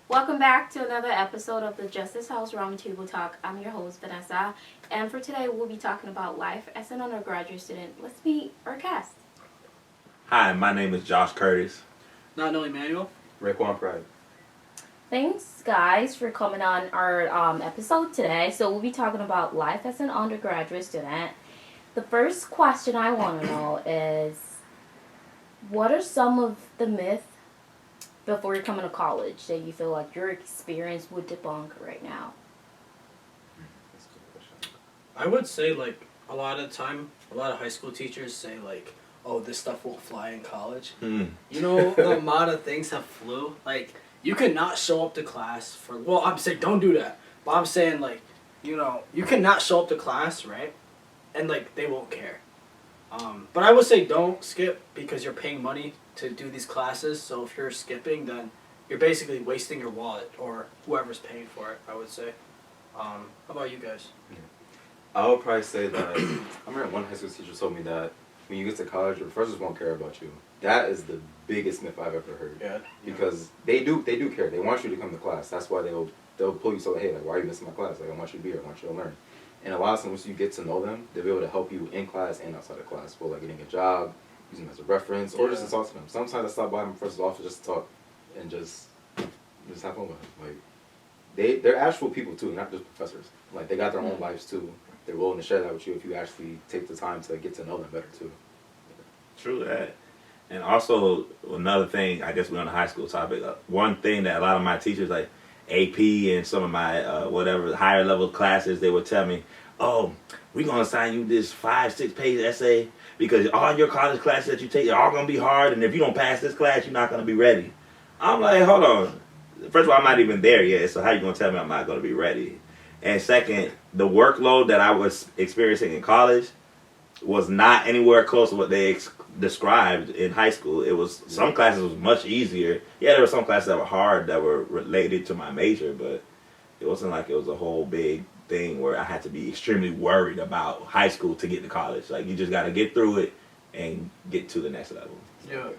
Welcome back to another episode of the Justice House Roundtable Talk. I'm your host, Vanessa, and for today we'll be talking about life as an undergraduate student. Let's meet our cast. Hi, my name is Josh Curtis. Not knowing Manuel. Raekwon Pride. Thanks, guys, for coming on our episode today. So we'll be talking about life as an undergraduate student. The first question I want to know is, what are some of the myths before you're coming to college that you feel like your experience would debunk right now? That's a good question. I would say, like, a lot of the time, a lot of high school teachers say, like, oh, this stuff won't fly in college. You know, the amount of things that flew. Like, you could not show up to class for, well, I'm saying don't do that. But I'm saying, like, you know, you cannot show up to class, right? And, like, they won't care. But I would say don't skip because you're paying money to do these classes. So if you're skipping, then you're basically wasting your wallet or whoever's paying for it, I would say. How about you guys? I would probably say that I remember one high school teacher told me that when you get to college, your professors won't care about you. That is the biggest myth I've ever heard. Yeah. Because they do care. They want you to come to class. That's why they'll pull you so like, hey, like, why are you missing my class? Like, I want you to be here. I want you to learn. And a lot of times, once you get to know them, they'll be able to help you in class and outside of class, for like getting a job, using them as a reference, or just to talk to them. Sometimes I stop by my professor's office just to talk and just have fun with them. Like, they're actual people too, not just professors. Like, they got their own lives too. They're willing to share that with you if you actually take the time to get to know them better too. True that. And also, another thing, I guess we're on the high school topic, one thing that a lot of my teachers, like AP and some of my whatever higher level classes, they would tell me, oh, we're going to assign you this 5-6 page essay because all your college classes that you take, they're all going to be hard, and if you don't pass this class, you're not going to be ready. I'm like, hold on. First of all, I'm not even there yet, so how you going to tell me I'm not going to be ready? And second, the workload that I was experiencing in college was not anywhere close to what they described in high school. It was, some classes was much easier. Yeah, there were some classes that were hard that were related to my major, but it wasn't like it was a whole big thing where I had to be extremely worried about high school to get to college. Like, you just got to get through it and get to the next level. Yeah,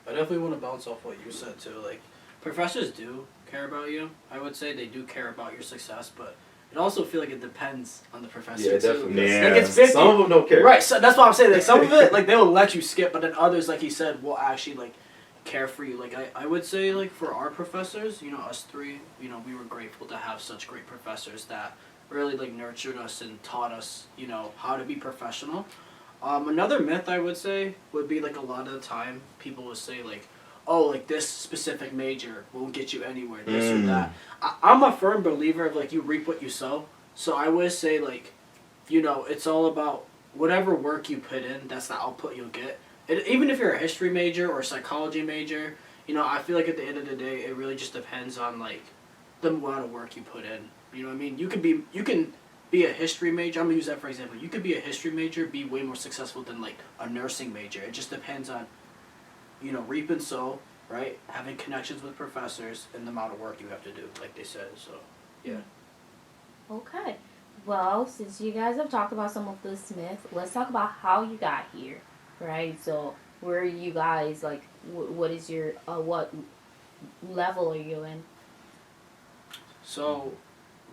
I definitely want to bounce off what you said too. Like, professors do care about you. I would say they do care about your success, but it also feel like it depends on the professor Yeah, too. definitely. Yeah. Like, it's 50. Some of them don't care. Right, so that's what I'm saying. Like, some of it, like, they will let you skip, but then others, like he said, will actually, like, care for you. Like, I would say, like, for our professors, you know, us three, you know, we were grateful to have such great professors that really, like, nurtured us and taught us, you know, how to be professional. Another myth, I would say, would be, like, a lot of the time people would say, like, oh, like, this specific major won't get you anywhere, this or that. I'm a firm believer of, like, you reap what you sow. So I would say, like, you know, it's all about whatever work you put in, that's the output you'll get. Even if you're a history major or a psychology major, you know, I feel like at the end of the day, it really just depends on, like, the amount of work you put in. You know what I mean? You can be a history major. I'm going to use that for example. You could be a history major, be way more successful than, like, a nursing major. It just depends on, you know, reap and sow, right? Having connections with professors and the amount of work you have to do, like they said. So, yeah. Okay. Well, since you guys have talked about some of this myths, let's talk about how you got here, right? So, where are you guys, like, what is your, what level are you in? So,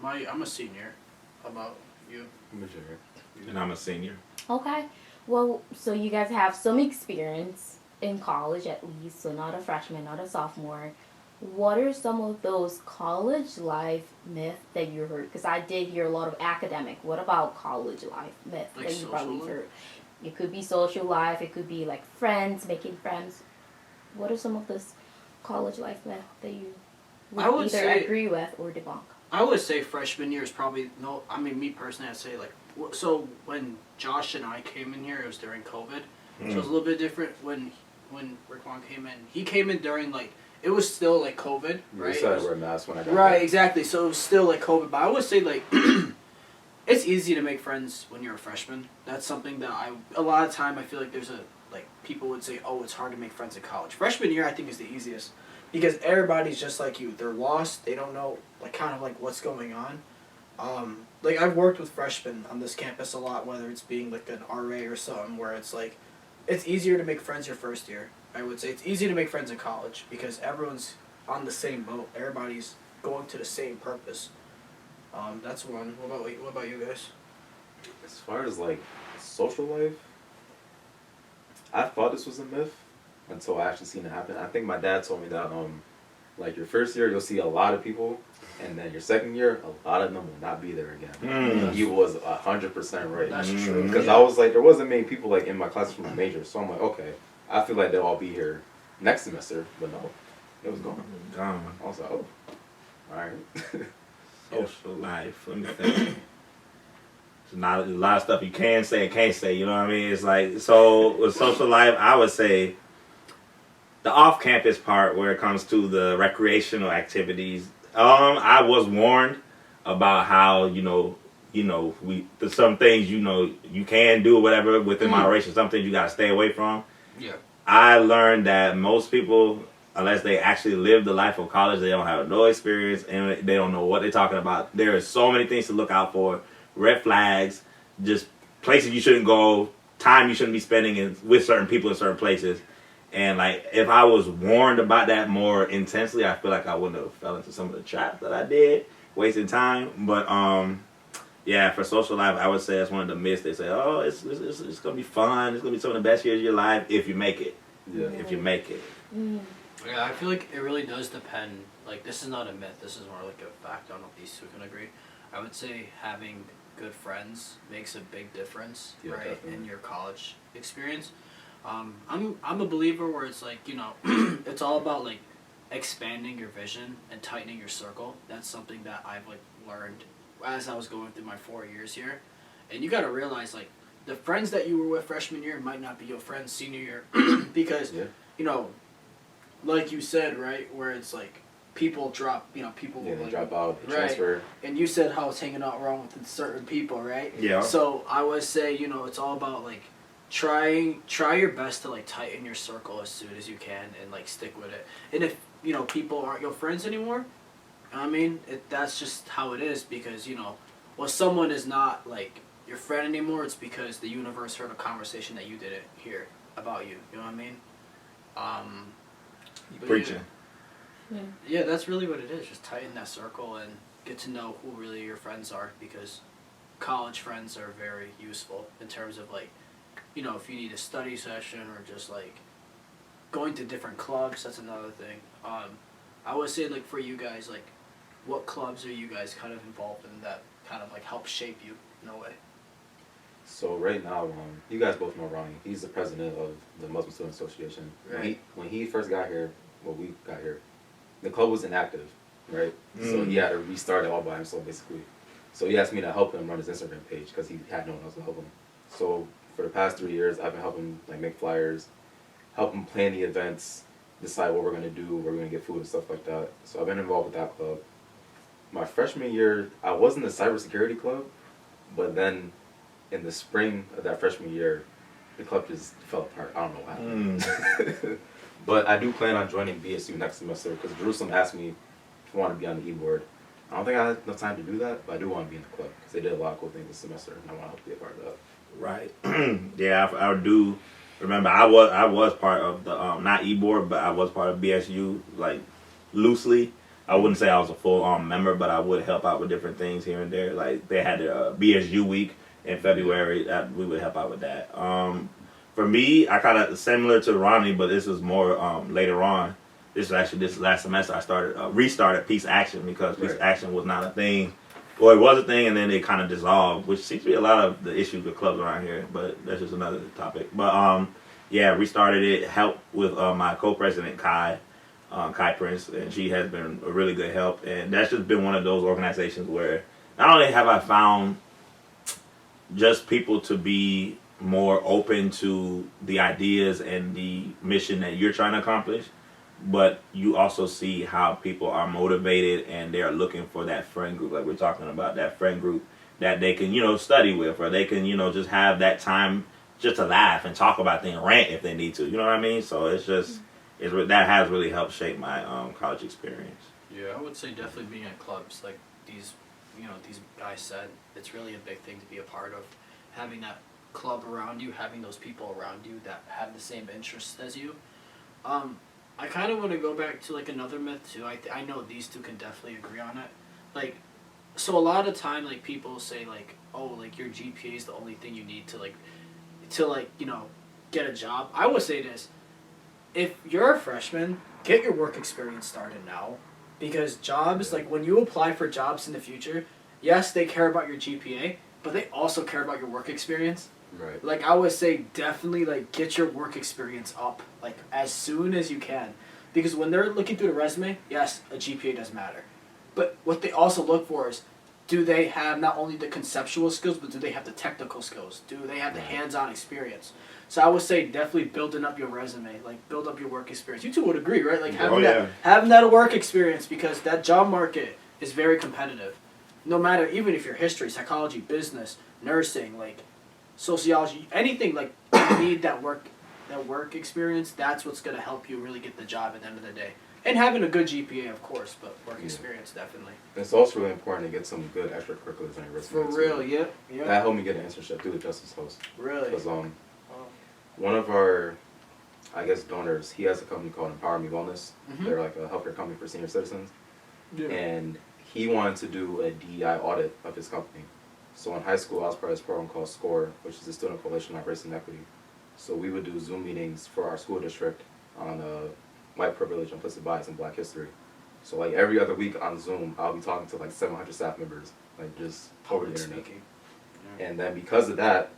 I'm a senior. How about you? I'm a junior. And I'm a senior. Okay. Well, so you guys have some experience in college at least, so not a freshman, not a sophomore. What are some of those college life myths that you heard? Because I did hear a lot of academic. What about college life myths Like that you probably social heard? It could be social life. It could be like friends, making friends. What are some of those college life myths that you would I would either say- agree with or debunk? I would say freshman year is probably no. I mean, me personally, I'd say like so when Josh and I came in here, it was during COVID, so it was a little bit different when Raekwon came in. He came in during like it was still like COVID, We right? decided to wear masks when I got Right, there. exactly. So it was still like COVID, but I would say like it's easy to make friends when you're a freshman. That's something that a lot of time I feel like there's a like people would say, oh, it's hard to make friends in college. Freshman year I think is the easiest because everybody's just like you. They're lost. They don't know like kind of like what's going on. Like I've worked with freshmen on this campus a lot, whether it's being like an RA or something, where it's like it's easier to make friends your first year. I would say it's easy to make friends in college because everyone's on the same boat. Everybody's going to the same purpose. That's one. What about you guys? As far as like social life, I thought this was a myth until I actually seen it happen. I think my dad told me that like your first year you'll see a lot of people, and then your second year a lot of them will not be there again. He was 100% right. That's true. Because I was like, there wasn't many people like in my class from the major, so I'm like, okay, I feel like they'll all be here next semester, but no, it was gone. I was like, oh, all right. Social life. Let me think. There's not a lot of stuff you can say and can't say. You know what I mean? It's like, so with social life, I would say the off-campus part where it comes to the recreational activities. I was warned about how there's some things you can do whatever within moderation. Some things you gotta stay away from. Yeah. I learned that most people, unless they actually live the life of college, they don't have no experience and they don't know what they're talking about. There are so many things to look out for. Red flags, just places you shouldn't go, time you shouldn't be spending with certain people in certain places. And like, if I was warned about that more intensely, I feel like I wouldn't have fell into some of the traps that I did, wasting time. But yeah, for social life, I would say that's one of the myths. They say, oh, it's gonna be fun. It's gonna be some of the best years of your life if you make it. Yeah. If you make it. Yeah, I feel like it really does depend. Like, this is not a myth. This is more like a fact. I don't know if these two can agree. I would say having good friends makes a big difference, right, definitely. in your college experience. I'm a believer where it's like, it's all about like expanding your vision and tightening your circle. That's something that I've like learned as I was going through my 4 years here. And you got to realize like the friends that you were with freshman year might not be your friends senior year because like you said, right, where it's like people drop, people Yeah, will they like, drop out, they right. transfer. And you said how it's hanging out wrong with certain people, right? Yeah. So I would say, it's all about like try your best to like tighten your circle as soon as you can and like stick with it. And if people aren't your friends anymore, I mean that's just how it is because someone is not like your friend anymore, it's because the universe heard a conversation that you didn't hear about you. You know what I mean? Preaching. Yeah, that's really what it is. Just tighten that circle and get to know who really your friends are because college friends are very useful in terms of like, if you need a study session or just like going to different clubs, that's another thing. I would say like for you guys, like what clubs are you guys kind of involved in that kind of like help shape you in a way? So right now, you guys both know Ronnie. He's the president of the Muslim Student Association. Right. When he first got here, we got here, the club was inactive, right? So he had to restart it all by himself, basically. So he asked me to help him run his Instagram page because he had no one else to help him. So for the past 3 years, I've been helping like make flyers, help him plan the events, decide what we're gonna do, where we're gonna get food and stuff like that. So I've been involved with that club. My freshman year, I was in the cybersecurity club, but then in the spring of that freshman year, the club just fell apart. I don't know what happened. But I do plan on joining BSU next semester because Jerusalem asked me if I want to be on the e-board. I don't think I had enough time to do that, but I do want to be in the club because they did a lot of cool things this semester, and I want to help be a part of that. Right. Yeah, I do remember I was part of the not e-board, but I was part of BSU like loosely. I wouldn't say I was a full member, but I would help out with different things here and there. Like they had a BSU week in February that we would help out with that. For me, I kind of similar to Ronnie, but this was more later on. This last semester I restarted Peace Action because Peace Action was not a thing. Well, it was a thing, and then it kind of dissolved, which seems to be a lot of the issues with clubs around here. But that's just another topic. But yeah, restarted it. Helped with my co-president Kai Prince, and she has been a really good help. And that's just been one of those organizations where not only have I found just people to be more open to the ideas and the mission that you're trying to accomplish, but you also see how people are motivated and they're looking for that friend group, like we're talking about, that friend group that they can, study with, or they can, just have that time just to laugh and talk about things, rant if they need to, you know what I mean? So it's just, that has really helped shape my college experience. Yeah, I would say definitely being at clubs like these, these guys said, it's really a big thing to be a part of. Having that club around you, having those people around you that have the same interests as you. I kind of want to go back to like another myth too. I know these two can definitely agree on it. Like, so a lot of time like people say like, oh, like your GPA is the only thing you need to you know, get a job. I would say this: if you're a freshman, get your work experience started now, because jobs, like when you apply for jobs in the future, yes, they care about your GPA, but they also care about your work experience. Right. Like I would say, definitely like get your work experience up like as soon as you can, because when they're looking through the resume, yes, a GPA does matter, but what they also look for is, do they have not only the conceptual skills, but do they have the technical skills? Do they have the hands-on experience? So I would say definitely building up your resume, like build up your work experience. You two would agree, right? Like having that work experience, because that job market is very competitive. No matter, even if you're history, psychology, business, nursing, like sociology, anything, like you need that work experience. That's what's gonna help you really get the job at the end of the day. And having a good GPA, of course, but work experience definitely. It's also really important to get some good extracurriculars on your resume. For real, yeah. That helped me get an internship through the Justice Host. Really? Because one of our, I guess, donors, he has a company called Empower Me Wellness. Mm-hmm. They're like a healthcare company for senior citizens. Yeah. And he wanted to do a DEI audit of his company. So in high school, I was part of this program called SCORE, which is the Student Coalition on Race and Equity. So we would do Zoom meetings for our school district on white privilege, implicit bias, and Black history. So like every other week on Zoom, I'll be talking to like 700 staff members, like just over the internet. Speaking. Yeah. And then because of that,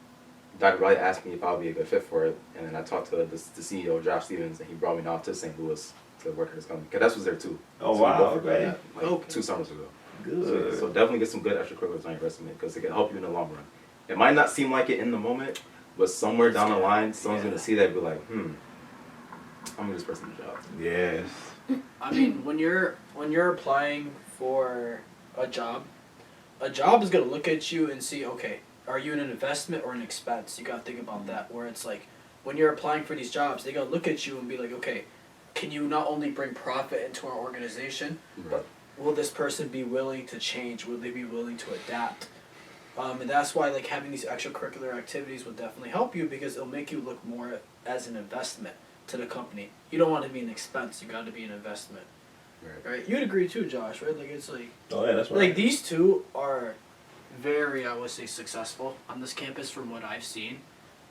Dr. Riley asked me if I would be a good fit for it, and then I talked to the CEO, Josh Stevens, and he brought me off to St. Louis to work at his company. Cadet was there too. Oh, so wow, we both were okay. there, like Okay. 2 summers ago. Good. So definitely get some good extracurriculars on your resume, because it can help you in the long run. It might not seem like it in the moment, but somewhere down the line, someone's going to see that and be like, I'm going to give this person a job. Yes. I mean, when you're applying for a job is gonna look at you and see, okay, are you an investment or an expense? You gotta think about that. Where it's like, when you're applying for these jobs, they gotta look at you and be like, okay, can you not only bring profit into our organization, but will this person be willing to change? Will they be willing to adapt? And that's why like having these extracurricular activities will definitely help you, because it'll make you look more as an investment to the company. You don't want to be an expense. You got to be an investment. Right? You'd agree too, Josh, right? Like it's like, Oh, yeah, that's right. like these two are very, I would say, successful on this campus from what I've seen.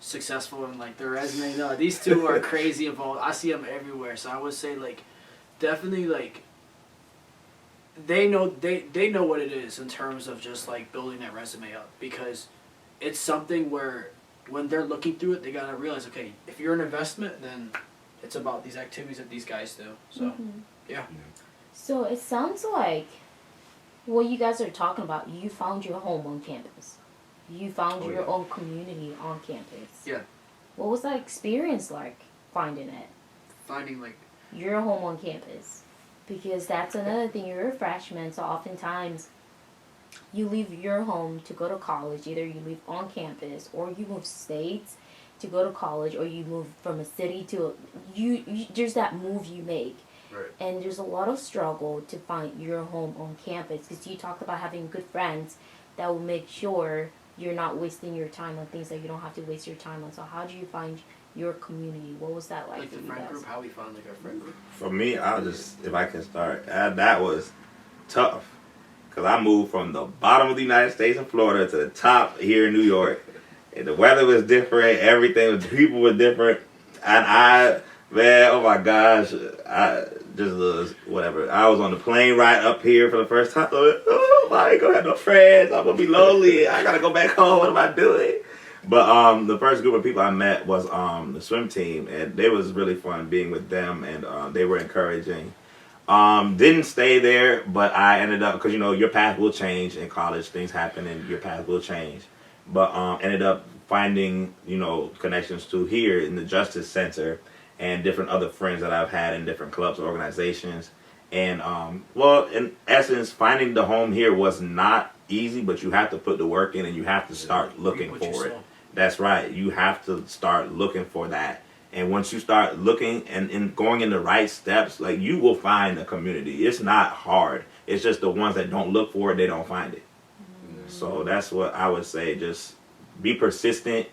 Successful in like their resume. No, these two are crazy involved. I see them everywhere. So I would say like, definitely like, they know what it is in terms of just like building that resume up, because it's something where when they're looking through it, they gotta realize, okay, if you're an investment, then it's about these activities that these guys do. So, yeah. So it sounds like what you guys are talking about, you found your home on campus. You found your own community on campus. Yeah. What was that experience like, finding it? Finding like... Your home on campus. Because that's another thing, you're a freshman, so oftentimes you leave your home to go to college. Either you leave on campus, or you move states to go to college, or you move from a city to there's that move you make. Right. And there's a lot of struggle to find your home on campus, because you talked about having good friends that will make sure you're not wasting your time on things that you don't have to waste your time on. So how do you find your community? What was that like Like for the you friend guys? group, how we found like our friend group. For me, I'll just, if I can start, that was tough. Because I moved from the bottom of the United States in Florida to the top here in New York. And the weather was different, everything was, people were different. And man, oh my gosh, I just was, whatever. I was on the plane ride up here for the first time. Oh, I ain't gonna have no friends. I'm gonna be lonely. I gotta go back home. What am I doing? But the first group of people I met was the swim team, and it was really fun being with them, and they were encouraging. Didn't stay there, but I ended up, because your path will change in college. Things happen, and your path will change. But ended up finding connections to here in the Justice Center, and different other friends that I've had in different clubs or organizations. And well, in essence, finding the home here was not easy, but you have to put the work in, and you have to start looking for it. That's right. You have to start looking for that. And once you start looking and going in the right steps, like, you will find a community. It's not hard. It's just the ones that don't look for it, they don't find it. So that's what I would say. Just be persistent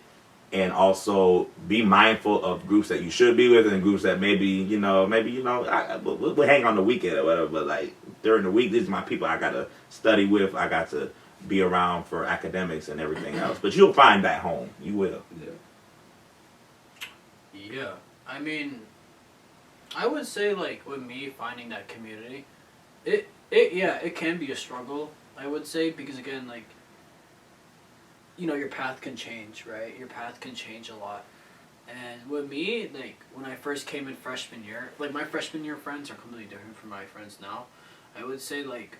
and also be mindful of groups that you should be with and groups that maybe we'll hang on the weekend or whatever. But like during the week, these are my people I gotta study with. I got to be around for academics and everything else. But you'll find that home. You will. Yeah. I mean, I would say like with me finding that community, it can be a struggle. I would say because again like. Your path can change, right? Your path can change a lot. And with me, like, when I first came in freshman year, like, my freshman year friends are completely different from my friends now. I would say, like,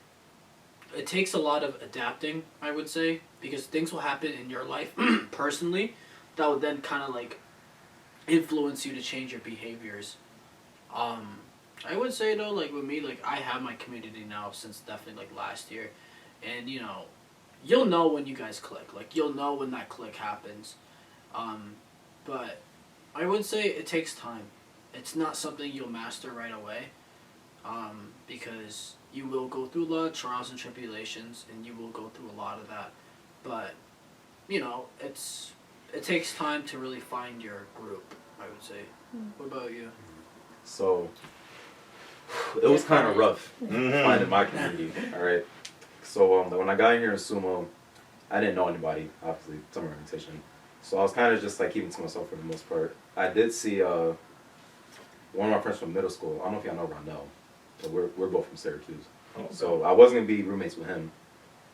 it takes a lot of adapting, I would say, because things will happen in your life, personally, that will then kind of, like, influence you to change your behaviors. I would say, though, like, with me, like, I have my community now since definitely, like, last year. And, you'll know when you guys click. Like, you'll know when that click happens. But I would say it takes time. It's not something you'll master right away. Because you will go through a lot of trials and tribulations, and you will go through a lot of that. But, it takes time to really find your group, I would say. What about you? So, it was kind of rough finding my community, alright? So when I got in here in Sumo, I didn't know anybody, obviously, summer orientation. So I was kind of just like keeping to myself for the most part. I did see one of my friends from middle school. I don't know if y'all know Rondell, but we're both from Syracuse. Oh. So I was gonna be roommates with him.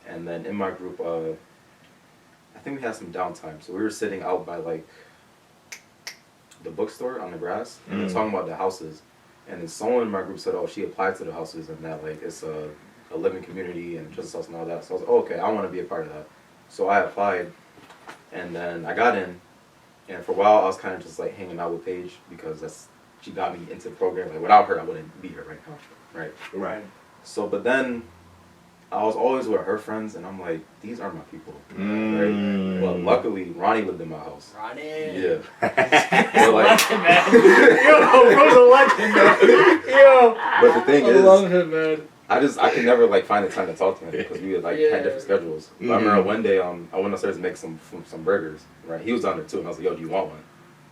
And then in my group, I think we had some downtime. So we were sitting out by like the bookstore on the grass, and they're talking about the houses. And then someone in my group said, "Oh, she applied to the houses, and that like it's a living community and just us and all that." So I was like, "Oh, okay, I want to be a part of that." So I applied, and then I got in, and for a while I was kind of just like hanging out with Paige because she got me into the program. Like without her, I wouldn't be here right now, right? Right. So, but then I was always with her friends, and I'm like, these are my people, right? But luckily, Ronnie lived in my house. Ronnie. Yeah. But like, man. Yo, bro's a legend, man. Yo. But the thing I is, love him, man. I could never like find the time to talk to him because we had like had different schedules. But I remember one day I went upstairs to make some burgers. Right, he was on there too, and I was like, "Yo, do you want one?"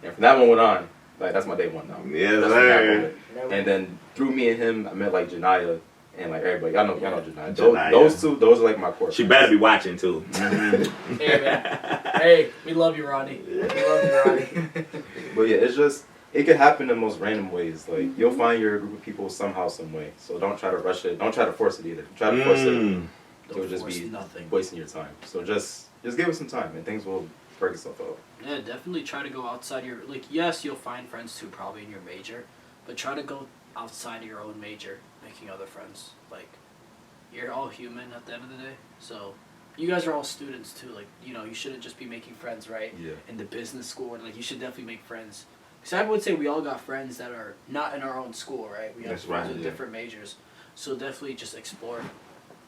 And from that one went on, like that's my day one now. Yes, That's sir. And then through me and him, I met like Janaya and like everybody. Y'all know Janaya. Janaya. Those are like my core. She friends. better be watching too. Hey man, hey, we love you, Ronnie. We love you, Ronnie. But yeah, it could happen in the most random ways. Like you'll find your group of people somehow, some way. So don't try to rush it. Don't try to force it either. Try to force it. It'll just be nothing. wasting your time. So just give it some time, and things will work itself out. Yeah, definitely try to go outside your yes, you'll find friends too, probably in your major, but try to go outside of your own major, making other friends. Like, you're all human at the end of the day, so you guys are all students too. Like, you shouldn't just be making friends, right? Yeah. In the business school, like you should definitely make friends. Because I would say we all got friends that are not in our own school, right? We have That's friends right, with yeah. different majors, so definitely just explore.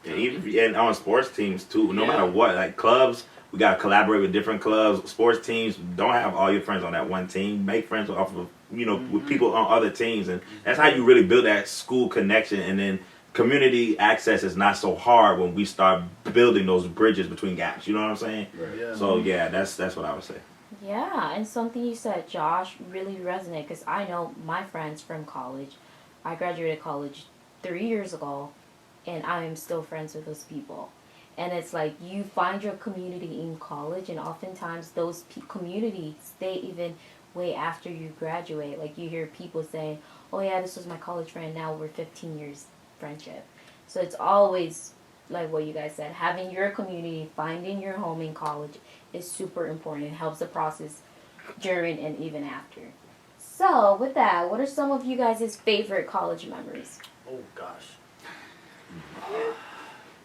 Yeah, even on sports teams too. No Yeah. matter what, like clubs, we gotta collaborate with different clubs. Sports teams, don't have all your friends on that one team. Make friends off of with people on other teams, and that's how you really build that school connection. And then community access is not so hard when we start building those bridges between gaps. You know what I'm saying? Right. Yeah. So yeah, that's what I would say. Yeah, and something you said, Josh, really resonated because I know my friends from college. I graduated college 3 years ago, and I am still friends with those people. And it's like you find your community in college, and oftentimes those communities stay even way after you graduate. Like you hear people saying, "Oh yeah, this was my college friend. Now we're 15 years friendship." So it's always like what you guys said, having your community, finding your home in college is super important. It helps the process during and even after. So with that, what are some of you guys' favorite college memories? Oh gosh.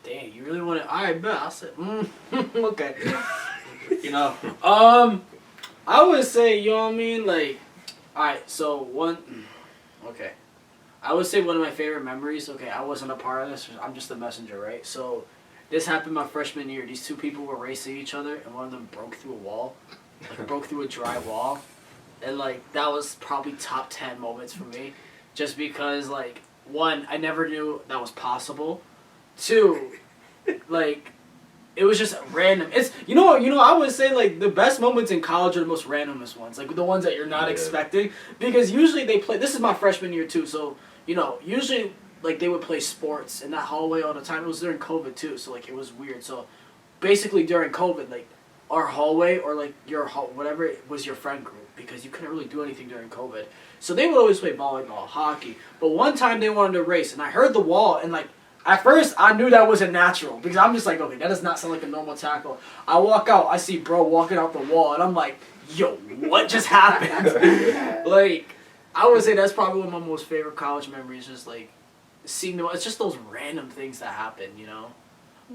Dang, you really want to? I bet I'll say. Okay. I would say, you know what I mean? Like, alright, so one. Okay. I would say one of my favorite memories. Okay, I wasn't a part of this. I'm just the messenger, right? So, this happened my freshman year. These two people were racing each other, and one of them broke through a wall. Like, broke through a dry wall. And, like, that was probably top 10 moments for me. Just because, like, one, I never knew that was possible. Two, like, it was just random. It's you know I would say like the best moments in college are the most randomest ones, like the ones that you're not expecting, because usually they play. This is my freshman year too, so usually like they would play sports in that hallway all the time. It was during COVID too, so like it was weird. So basically during COVID, like our hallway or like your whatever it was your friend group, because you couldn't really do anything during COVID. So they would always play volleyball, hockey. But one time they wanted to race, and I heard the wall, and like. At first, I knew that wasn't natural, because I'm just like, okay, that does not sound like a normal tackle. I walk out, I see bro walking out the wall, and I'm like, yo, what just happened? Like, I would say that's probably one of my most favorite college memories, just like, seeing them, it's just those random things that happen, you know?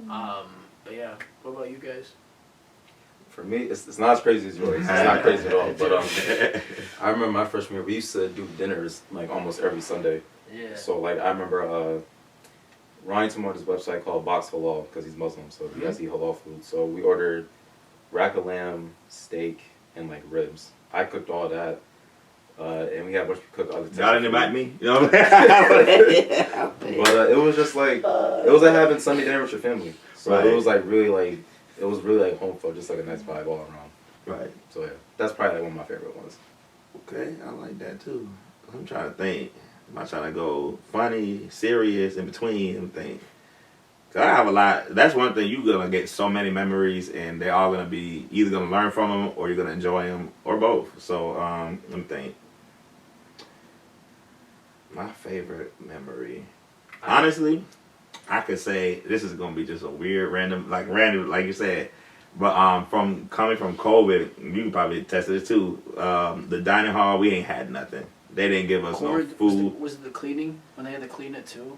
But yeah, what about you guys? For me, it's not as crazy as yours. It's not crazy at all. But I remember my freshman year, we used to do dinners, like, almost every Sunday. Yeah. So, like, I remember, Ryan told me on this website called Box Halal, because he's Muslim, so he has to eat halal food. So we ordered rack of lamb, steak, and like ribs. I cooked all that, and we had a bunch of cook other things. Y'all didn't invite me, you know? But it was just like it was like having Sunday dinner with your family. So Right. it was like really like it was really like home felt, just like a nice vibe all around. Right. So yeah, that's probably like one of my favorite ones. Okay, I like that too. I'm trying to think. Am I trying to go funny, serious, in between? I'm thinking. Cause I have a lot. That's one thing. You're gonna get so many memories, and they're all gonna be either gonna learn from them, or you're gonna enjoy them, or both. So let me think. My favorite memory, honestly, I could say this is gonna be just a weird, random, like you said. But from coming from COVID, you can probably attest to this too. The dining hall, we ain't had nothing. They didn't give us no food. Was it the cleaning when they had to clean it too?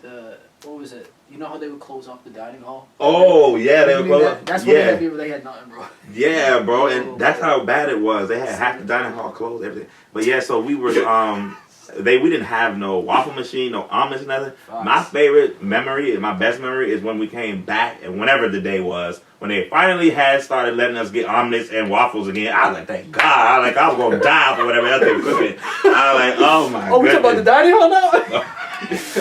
What was it? You know how they would close off the dining hall? Oh yeah, they would close. That's what they had people. They had nothing, bro. Yeah, bro, and that's how bad it was. They had half the dining hall closed, everything. But yeah, so we were we didn't have no waffle machine, no omelets, nothing. My favorite memory, my best memory, is when we came back, and whenever the day was, when they finally had started letting us get omelets and waffles again. I was like, thank God! I was gonna die for whatever else they were cooking. I was like, oh my god. Oh, we talking about the dining hall now?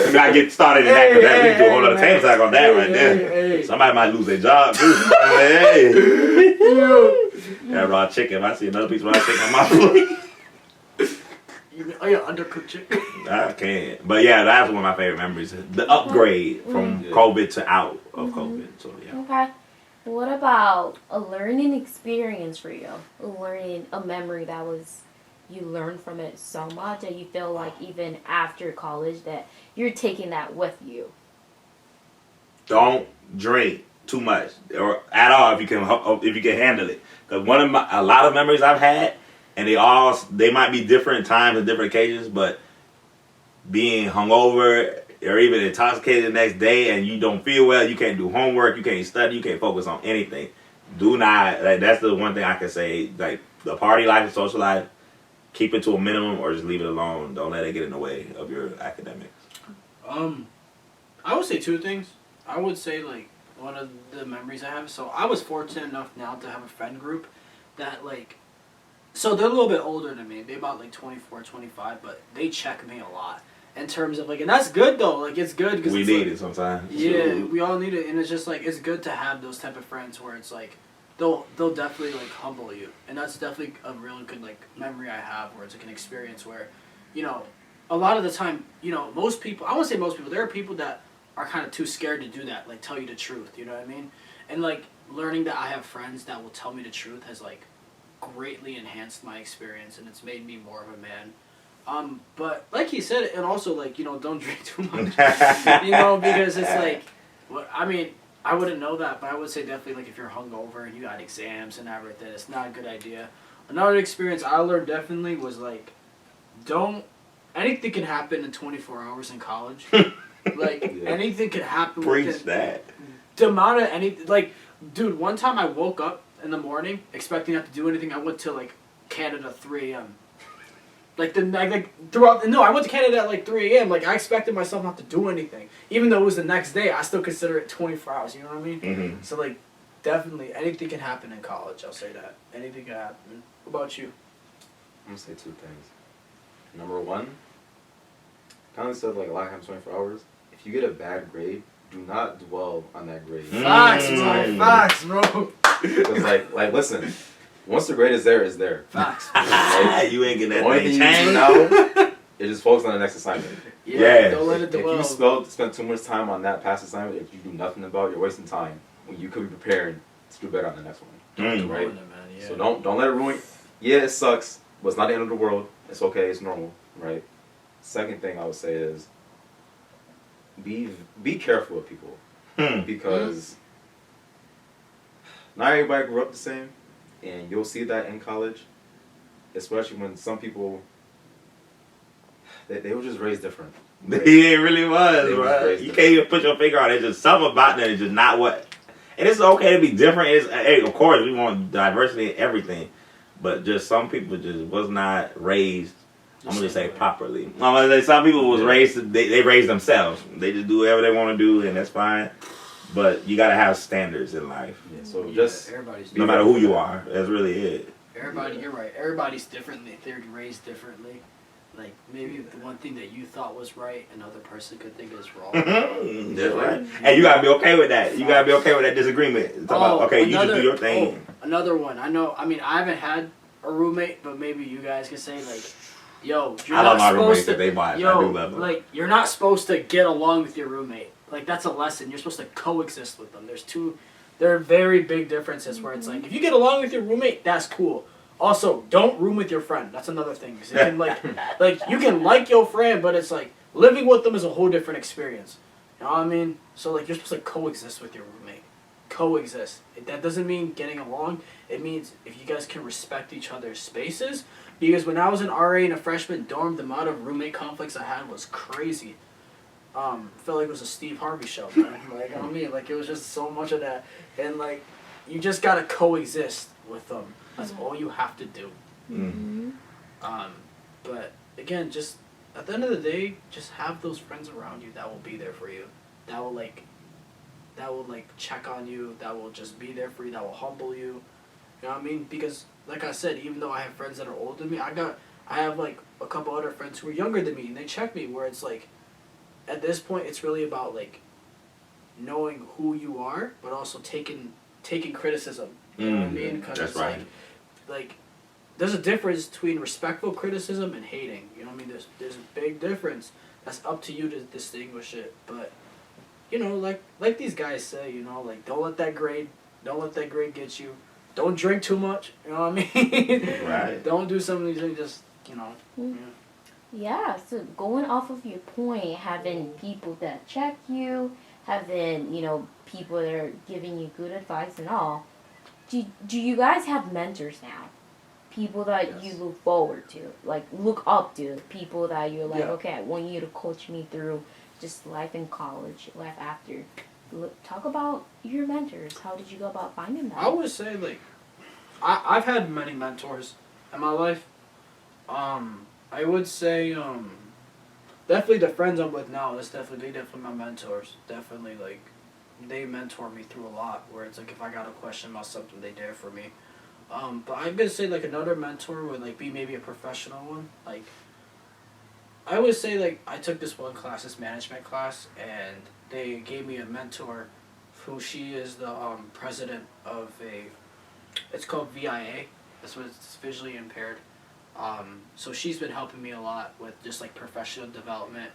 We gotta get started in that, because we can do a whole other table talk on that right there. Somebody might lose their job too. Yeah, raw chicken. I see another piece of raw chicken on my plate. Oh yeah, undercooked chicken. I can't. But yeah, that's one of my favorite memories. The upgrade from COVID to out of COVID. So yeah. Okay. What about a learning experience for you? A memory that was, you learned from it so much that you feel like even after college that you're taking that with you. Don't drink too much or at all if you can handle it. Because a lot of memories I've had, and they might be different times and different occasions, but being hungover or even intoxicated the next day and you don't feel well, you can't do homework, you can't study, you can't focus on anything. Do not, that's the one thing I can say, like the party life and social life, keep it to a minimum or just leave it alone. Don't let it get in the way of your academics. I would say two things. I would say like one of the memories I have, so I was fortunate enough now to have a friend group that like, so they're a little bit older than me. They're about like 24, 25, but they check me a lot. In terms of like, and that's good though. Like it's good because we need it sometimes. Yeah, we all need it, and it's just like it's good to have those type of friends where it's like they'll definitely like humble you, and that's definitely a really good like memory I have where it's like an experience where, a lot of the time, most people, I won't say most people, there are people that are kind of too scared to do that, like tell you the truth. You know what I mean? And like learning that I have friends that will tell me the truth has like greatly enhanced my experience, and it's made me more of a man. But like he said, and also like, don't drink too much, because it's like, I mean, I wouldn't know that, but I would say definitely like if you're hungover and you got exams and everything, it's not a good idea. Another experience I learned definitely was like, anything can happen in 24 hours in college. Like anything could happen. Preach that. The amount of like, dude, one time I woke up in the morning expecting not to do anything. I went to like Canada 3 a.m. I went to Canada at like 3 a.m. Like I expected myself not to do anything, even though it was the next day. I still consider it 24 hours. You know what I mean? Mm-hmm. So like, definitely anything can happen in college. I'll say that anything can happen. What about you? I'm gonna say two things. Number one, kind of said like a lot of times 24 hours. If you get a bad grade, do not dwell on that grade. Facts, bro. Facts, bro. Because like listen, once the grade is there, it's there. Facts. Like, You ain't getting that the only thing thing you changed. do now is just focus on the next assignment. Yes. Don't let it If dwell. you spend too much time on that past assignment, if you do nothing about it, you're wasting time when you could be preparing to do better on the next one. Mm. Right? Ruin it, man. Yeah. So don't let it ruin. Yeah, it sucks, but it's not the end of the world. It's okay. It's normal, right? Second thing I would say is be careful with people because not everybody grew up the same, and you'll see that in college, especially when some people they were just raised different. Right? It really was, They was bro. raised You different. can't even put your finger on it. It's just something about that is just not what. And it's okay to be different. Hey, of course, we want diversity in everything. But just some people just was not raised, I'm going to just say properly. I'm going to say some people was raised, they raised themselves. They just do whatever they want to do, and that's fine. But you got to have standards in life. Yeah, so Yeah, just everybody's No matter who you are. That's really it. Everybody, you're right. Everybody's different. They're raised differently. Like maybe the one thing that you thought was right, another person could think is wrong. That's right. And you got to be okay with that. You got to be okay with that disagreement. It's about, okay, you just do your thing. Another one. I know. I mean, I haven't had a roommate, but maybe you guys can say like, "Yo, you're I not love my supposed roommates to." if they buy it. I do Yo, love them. like you're not supposed to get along with your roommate. Like that's a lesson. You're supposed to coexist with them. There are very big differences where it's like if you get along with your roommate, that's cool. Also, don't room with your friend. That's another thing. 'Cause it can like you can like your friend, but it's like living with them is a whole different experience. You know what I mean? So like you're supposed to coexist with your roommate. Coexist. That doesn't mean getting along. It means if you guys can respect each other's spaces. Because when I was an RA in a freshman dorm, the amount of roommate conflicts I had was crazy. Felt like it was a Steve Harvey show, man. Like I mean, like it was just so much of that, and like you just gotta coexist with them. That's all you have to do. Mm-hmm. But again, just at the end of the day, just have those friends around you that will be there for you. That will check on you. That will just be there for you. That will humble you. You know what I mean? Because like I said, even though I have friends that are older than me, I have like a couple other friends who are younger than me, and they check me. Where it's like, at this point, it's really about like knowing who you are, but also taking criticism. You know what I mean? Because That's it's right. like there's a difference between respectful criticism and hating. You know what I mean? There's a big difference. That's up to you to distinguish it. But you know, like these guys say, you know, like don't let that grade get you. Don't drink too much. You know what I mean? Right. Don't do some of these things. Just you know. Yeah, so going off of your point, having people that check you, having, people that are giving you good advice and all, do you guys have mentors now? People that you look forward to, like look up to, people that you're like, okay, I want you to coach me through just life in college, life after. Talk about your mentors. How did you go about finding them? I would say like, I've had many mentors in my life. I would say definitely the friends I'm with now. They definitely my mentors. Definitely like, they mentor me through a lot. Where it's like if I got a question about something, they there for me. But I'm gonna say like another mentor would like be maybe a professional one. Like, I would say like I took this one class, this management class, and they gave me a mentor, who she is the president of it's called VIA. That's what it's visually impaired. So she's been helping me a lot with just like professional development.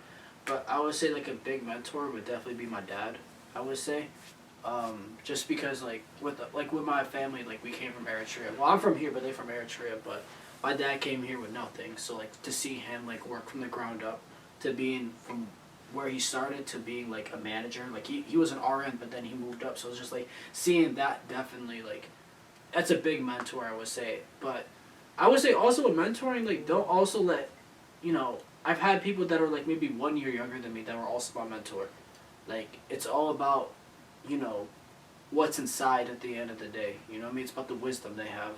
But I would say like a big mentor would definitely be my dad. I would say. Just because like with my family, like we came from Eritrea. Well, I'm from here, but they're from Eritrea. But my dad came here with nothing, so like to see him like work from the ground up, to being from where he started to being like a manager. Like he was an RN, but then he moved up. So it's just like seeing that, definitely like that's a big mentor, I would say. But I would say also with mentoring, like don't also let, I've had people that are like maybe 1 year younger than me that were also my mentor. Like it's all about, what's inside at the end of the day. You know what I mean? It's about the wisdom they have.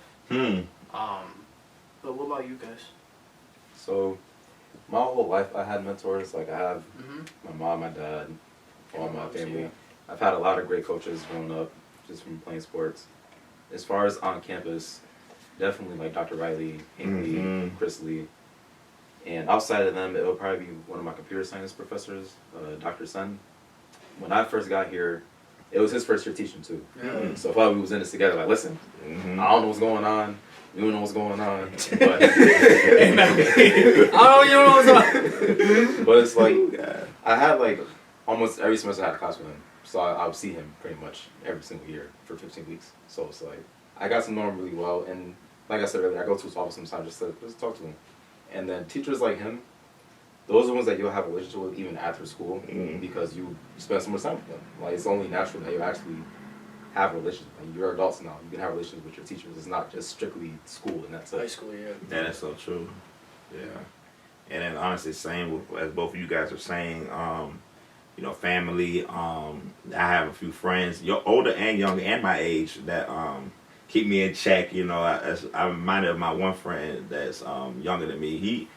But what about you guys? So, my whole life I had mentors. Like I have my mom, my dad, all my family. Yeah. I've had a lot of great coaches growing up, just from playing sports. As far as on campus, definitely like Dr. Riley, Hank Lee, Chris Lee. And outside of them, it would probably be one of my computer science professors, Dr. Sen. when I first got here, it was his first year teaching too. Yeah. So I thought we was in this together. Like, listen, Mm-hmm. I don't know what's going on. You don't know what's going on. But You know what's up. but it's like I had like almost every semester I had a class with him. So I would see him pretty much every single year for 15 weeks. So it's like I got to know him really well, and like I said earlier, I go to his office sometimes just to talk to him. And then teachers like him, those are the ones that you'll have a relationship with even after school because you spend so much time with them. Like it's only natural that you actually have a relationship. Like, you're adults now. You can have relationships with your teachers. It's not just strictly school and that's it. High school, yeah. Yeah, that's so true. Yeah. And then honestly, same with, as both of you guys are saying, you know, family. I have a few friends, older and younger, and my age that keep me in check. You know, I'm reminded of my one friend that's younger than me. He,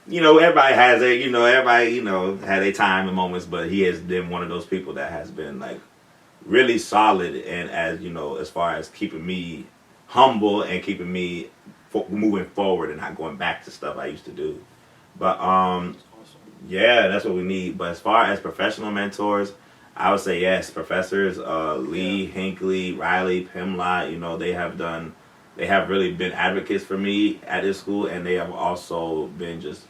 you know, everybody has their, had their time and moments, but he has been one of those people that has been like really solid, and as you know, as far as keeping me humble and keeping me moving forward and not going back to stuff I used to do. But yeah, that's what we need. But as far as professional mentors, I would say yes, professors Lee, Hinckley, Riley, Pimlott, you know, they have really been advocates for me at this school, and they have also been just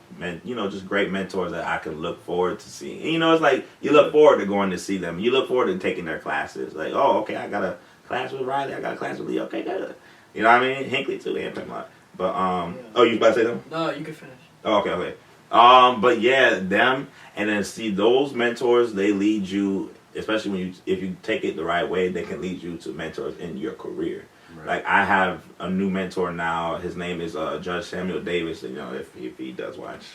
great mentors that I can look forward to seeing. And, you know, it's like you look forward to going to see them. You look forward to taking their classes. Like, oh, okay, I got a class with Riley. I got a class with Lee. Okay, good. You know what I mean? Hinckley too, and Pimlott. But oh, you about to say something? No, you can finish. Oh, okay. But yeah, them, and then see those mentors, they lead you, especially if you take it the right way, they can lead you to mentors in your career. Right. Like I have a new mentor now. His name is Judge Samuel Davis. You know, if he does watch,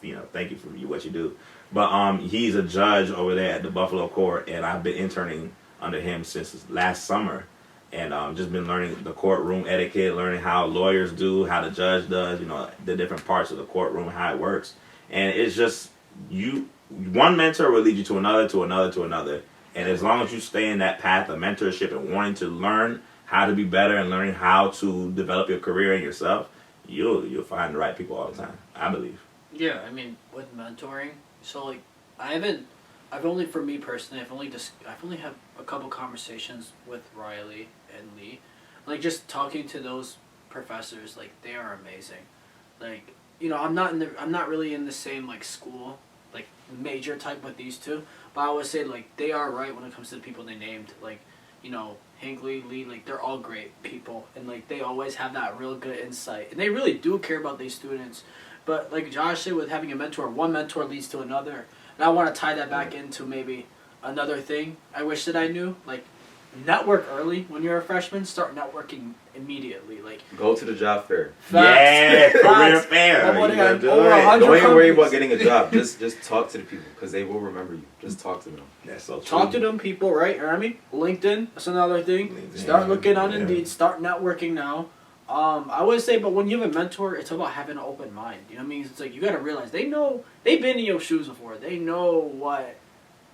you know, thank you for what you do. But he's a judge over there at the Buffalo Court, and I've been interning under him since last summer, and just been learning the courtroom etiquette, learning how lawyers do, how the judge does, you know, the different parts of the courtroom, how it works. And it's just one mentor will lead you to another, to another, to another. And as long as you stay in that path of mentorship and wanting to learn how to be better and learning how to develop your career and yourself, you'll find the right people all the time, I believe. Yeah, I mean, with mentoring, so like I've only for me personally, I've only had a couple conversations with Riley and Lee, like just talking to those professors, like they are amazing. Like, you know, I'm not really in the same like school, like major type with these two, but I would say like they are right when it comes to the people they named, like, you know, Hinckley, Lee, like they're all great people, and like they always have that real good insight, and they really do care about these students. But like Josh said, with having a mentor, one mentor leads to another, and I want to tie that back into maybe another thing I wish that I knew, like network early when you're a freshman. Start networking immediately, like go to the job fair. Yeah, career fair. Don't even worry about getting a job. Just talk to the people because they will remember you. Just talk to them. That's so true. Talk to them people, right? I mean, LinkedIn. That's another thing. LinkedIn, Start looking on Indeed. Start networking now. I would say, but when you have a mentor, it's about having an open mind. You know what I mean? It's like you got to realize they've been in your shoes before. They know what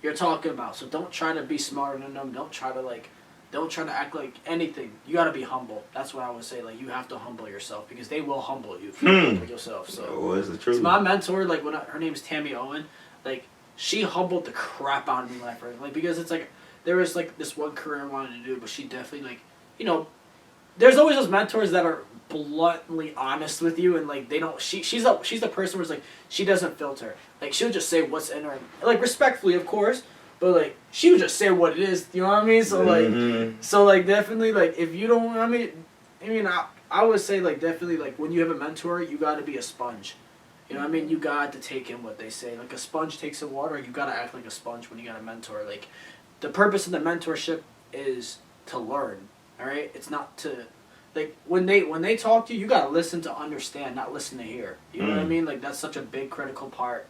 you're talking about. So don't try to be smarter than them. Don't try to act like anything. You got to be humble. That's what I would say. Like you have to humble yourself because they will humble you if you humble yourself. So it's the truth. So my mentor, like her name is Tammy Owen, like she humbled the crap out of me when I first, like because it's like there was like this one career I wanted to do, but she definitely like, you know, there's always those mentors that are bluntly honest with you, and like they don't. She's the person who's like she doesn't filter. Like she'll just say what's in her, like respectfully, of course, but like she would just say what it is. You know what I mean? So like, definitely like if you don't, I mean, I would say like definitely like when you have a mentor, you got to be a sponge. You know what I mean? You got to take in what they say. Like a sponge takes in water. You got to act like a sponge when you got a mentor. Like the purpose of the mentorship is to learn. All right, it's not to, like when they talk to you, you gotta listen to understand, not listen to hear. You know what I mean? Like that's such a big critical part.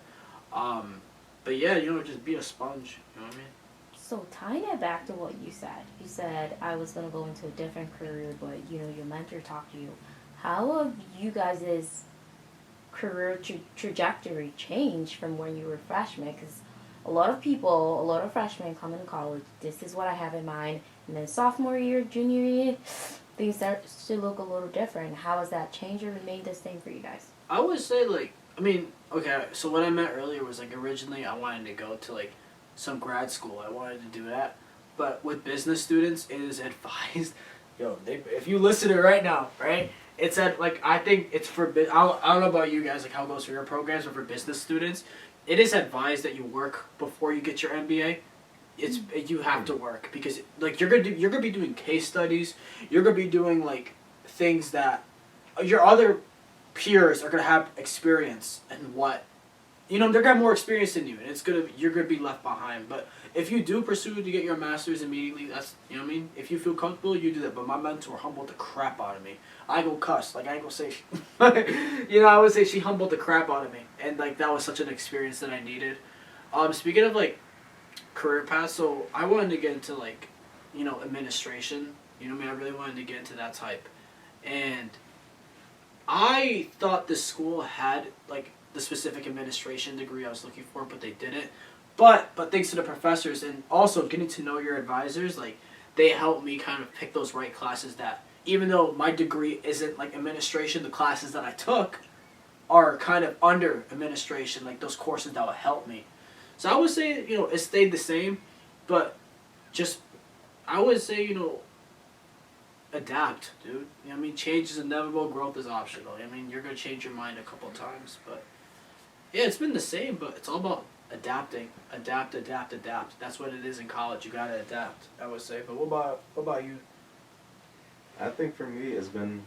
But yeah, you know, just be a sponge. You know what I mean? So tying it back to what you said I was gonna go into a different career, but you know your mentor talked to you. How have you guys' career trajectory changed from when you were freshmen? Because a lot of freshmen come into college. This is what I have in mind. And then sophomore year, junior year, things start to look a little different. How has that changed or remained the same for you guys? I would say like, I mean, okay, so what I meant earlier was like originally I wanted to go to like some grad school. I wanted to do that. But with business students, it is advised, if you listen to it right now, right? It's at, like, I think it's for, I don't know about you guys, like how it goes for your programs, but for business students, it is advised that you work before you get your MBA. You have to work because, like, you're gonna be doing case studies, you're gonna be doing, like, things that your other peers are gonna have experience and what, they're gonna have more experience than you, and you're gonna be left behind. But if you do pursue to get your master's immediately, that's, you know what I mean? If you feel comfortable, you do that. But my mentor humbled the crap out of me. I ain't gonna cuss. Like, I ain't gonna say, I would say she humbled the crap out of me. And, like, that was such an experience that I needed. Speaking of, like, career paths, so I wanted to get into, like, administration. I really wanted to get into that type. And I thought the school had, like, the specific administration degree I was looking for, but they didn't. But thanks to the professors and also getting to know your advisors, like, they helped me kind of pick those right classes that, even though my degree isn't, like, administration, the classes that I took are kind of under administration, like, those courses that would help me. So I would say, it stayed the same, but just, I would say, adapt, dude. Change is inevitable, growth is optional. You're going to change your mind a couple of times, but yeah, it's been the same, but it's all about adapting. Adapt. That's what it is in college. You got to adapt, I would say. But what about you? I think for me, it's been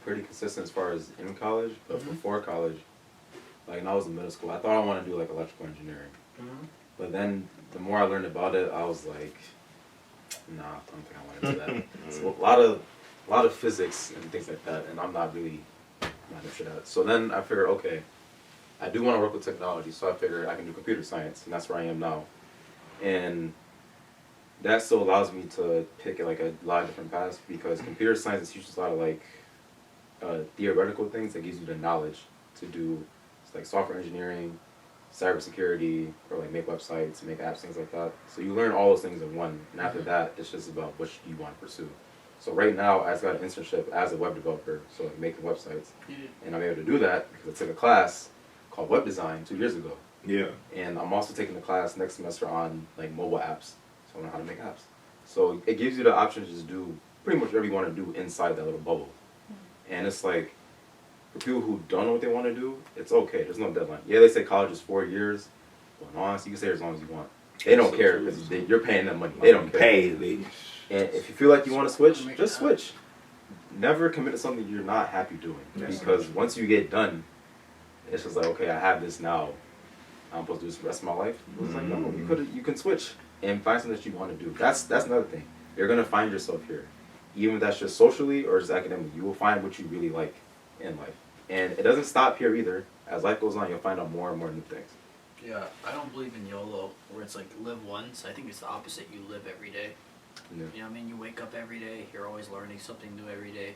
pretty consistent as far as in college, but before college, like when I was in middle school, I thought I wanted to do like electrical engineering. But then the more I learned about it, I was like, nah, I don't think I want to do that. It's a lot of physics and things like that, and I'm not into that. So then I figured, okay, I do want to work with technology, so I figured I can do computer science, and that's where I am now. And that still allows me to pick like a lot of different paths because computer science teaches a lot of like theoretical things that gives you the knowledge to do like software engineering, cybersecurity, or like make websites, make apps, things like that. So you learn all those things in one, and after that, it's just about what you want to pursue. So right now, I just got an internship as a web developer, so like making websites, and I'm able to do that because I took a class called web design 2 years ago. Yeah. And I'm also taking a class next semester on like mobile apps, so I know how to make apps. So it gives you the option to just do pretty much whatever you want to do inside that little bubble. And it's like, for people who don't know what they want to do, it's okay. There's no deadline. Yeah, they say college is 4 years. Well, honestly, you can say as long as you want. They don't care because you're paying them money. They don't care. And if you feel like you want to switch, just switch. Never commit to something you're not happy doing. Because once you get done, it's just like, okay, I have this now. I'm supposed to do this for the rest of my life. It's like, no, you can switch and find something that you want to do. That's another thing. You're going to find yourself here. Even if that's just socially or just academically, you will find what you really like in life. And it doesn't stop here either. As life goes on, you'll find out more and more new things. Yeah, I don't believe in YOLO, where it's like live once. I think it's the opposite. You live every day. Yeah. You wake up every day. You're always learning something new every day.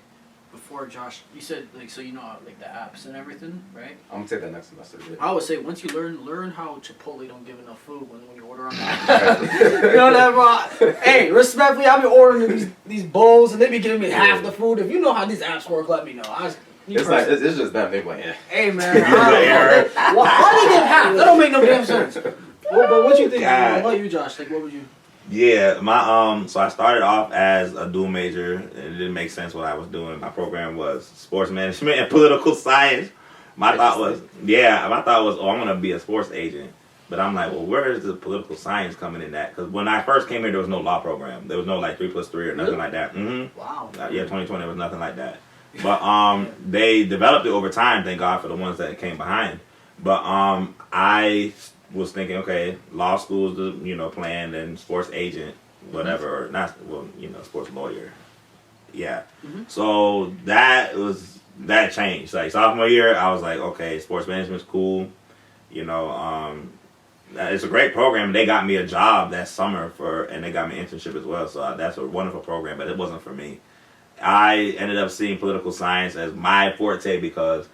Before, Josh, you said, like, so like the apps and everything, right? I'm going to take that next semester. I would say once you learn how Chipotle don't give enough food when you order on the app. That, hey, respectfully, I've been ordering these bowls, and they be giving me half the food. If you know how these apps work, let me know. It's just them. They're like, yeah. Hey, man. Why they give half? That don't make no damn sense. But what you think? What about you, Josh? Like, what would you... Yeah, so I started off as a dual major. It didn't make sense what I was doing. My program was sports management and political science. My thought was, I'm gonna be a sports agent. But I'm like, well, where is the political science coming in that? Because when I first came here, there was no law program. There was no like 3+3 or nothing like that. Wow. Yeah, 2020 there was nothing like that. But they developed it over time. Thank God for the ones that came behind. But I was thinking, okay, law school is the plan, and sports agent, whatever, or not, sports lawyer. Yeah. So that changed. Like sophomore year, I was like, okay, sports management's cool. It's a great program. They got me a job that summer and they got me an internship as well. So that's a wonderful program, but it wasn't for me. I ended up seeing political science as my forte because,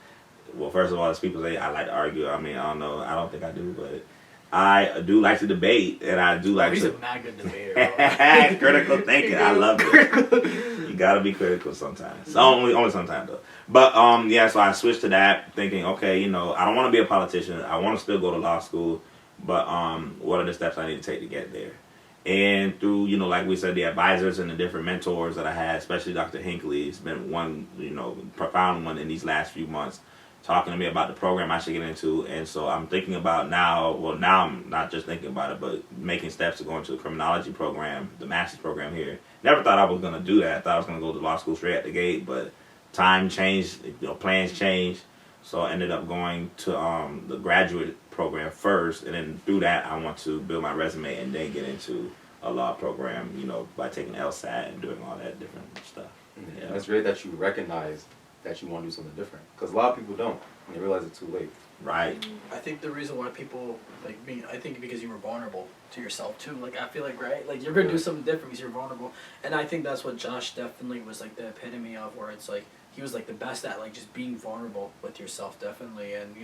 well, first of all, as people say, I like to argue. I don't know. I don't think I do, but I do like to debate, and I do like He's to... a mad good debater. Critical thinking. I love it. You gotta be critical sometimes. Only sometimes, though. But, so I switched to that, thinking, okay, I don't want to be a politician. I want to still go to law school, But what are the steps I need to take to get there? And through, like we said, the advisors and the different mentors that I had, especially Dr. Hinckley, it's been one, profound one in these last few months, talking to me about the program I should get into. And so I'm thinking about now I'm not just thinking about it, but making steps to go into the criminology program, the master's program here. Never thought I was going to do that. I thought I was going to go to law school straight at the gate, but time changed, plans changed. So I ended up going to the graduate program first, and then through that I want to build my resume and then get into a law program, by taking LSAT and doing all that different stuff. Yeah. That's great that you recognize that you want to do something different, because a lot of people don't, and they realize it too late. Right. I think the reason why people I think because you were vulnerable to yourself too. Like I feel like right, like you're gonna do something different because you're vulnerable, and I think that's what Josh definitely was like the epitome of, where it's like he was like the best at like just being vulnerable with yourself, definitely, and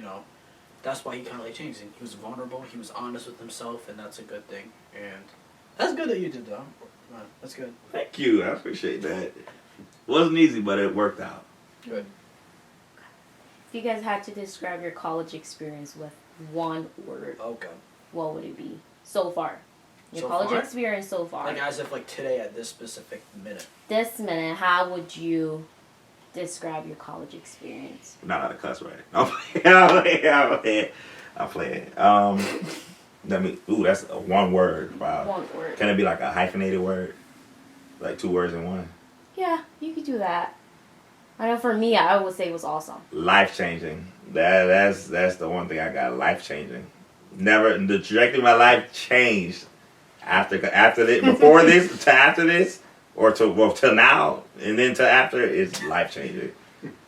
that's why he kind of like changed. He was vulnerable, he was honest with himself, and that's a good thing. And that's good that you did that. That's good. Thank you. I appreciate that. It wasn't easy, but it worked out. Good. If you guys had to describe your college experience with one word, Okay. what would it be so far? Your So college far? experience so far. Like as if like today at this specific minute. This minute, how would you describe your college experience? Not out of cuss, right? I'm playing. That's a one word. Wow. One word. Can it be like a hyphenated word? Like 2 words in one? Yeah, you could do that. I know for me, I would say it was awesome. Life changing. That's the one thing I got. Life changing. Never the trajectory of my life changed after this, before this to after this, or till now, and then to after. It's life changing.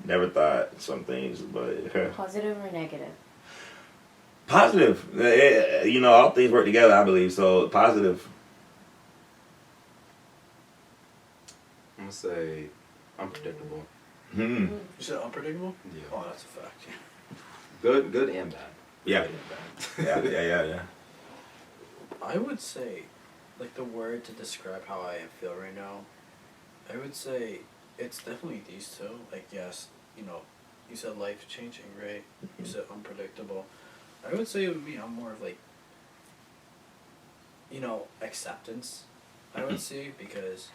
Never thought some things, but Positive or negative? positive. All things work together. I believe so. Positive. I'm gonna say unpredictable. Hmm. You said unpredictable? Yeah. Oh, that's a fact. Good and bad. Yeah. Good and bad. Yeah. I would say, like the word to describe how I feel right now, I would say it's definitely these two. Like yes, you said life changing, right? You said unpredictable. I would say it would be I'm more of like, acceptance. I would say, because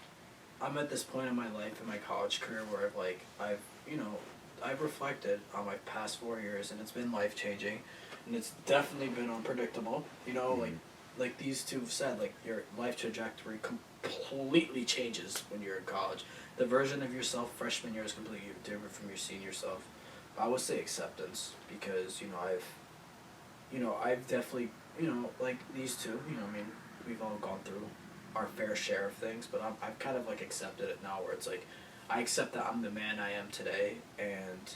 I'm at this point in my life in my college career where I've reflected on my past 4 years, and it's been life changing, and it's definitely been unpredictable. Like these two have said, like your life trajectory completely changes when you're in college. The version of yourself freshman year is completely different from your senior self. I would say acceptance, because I've definitely like these two. We've all gone through our fair share of things, but I've kind of like accepted it now, where it's like I accept that I'm the man I am today, and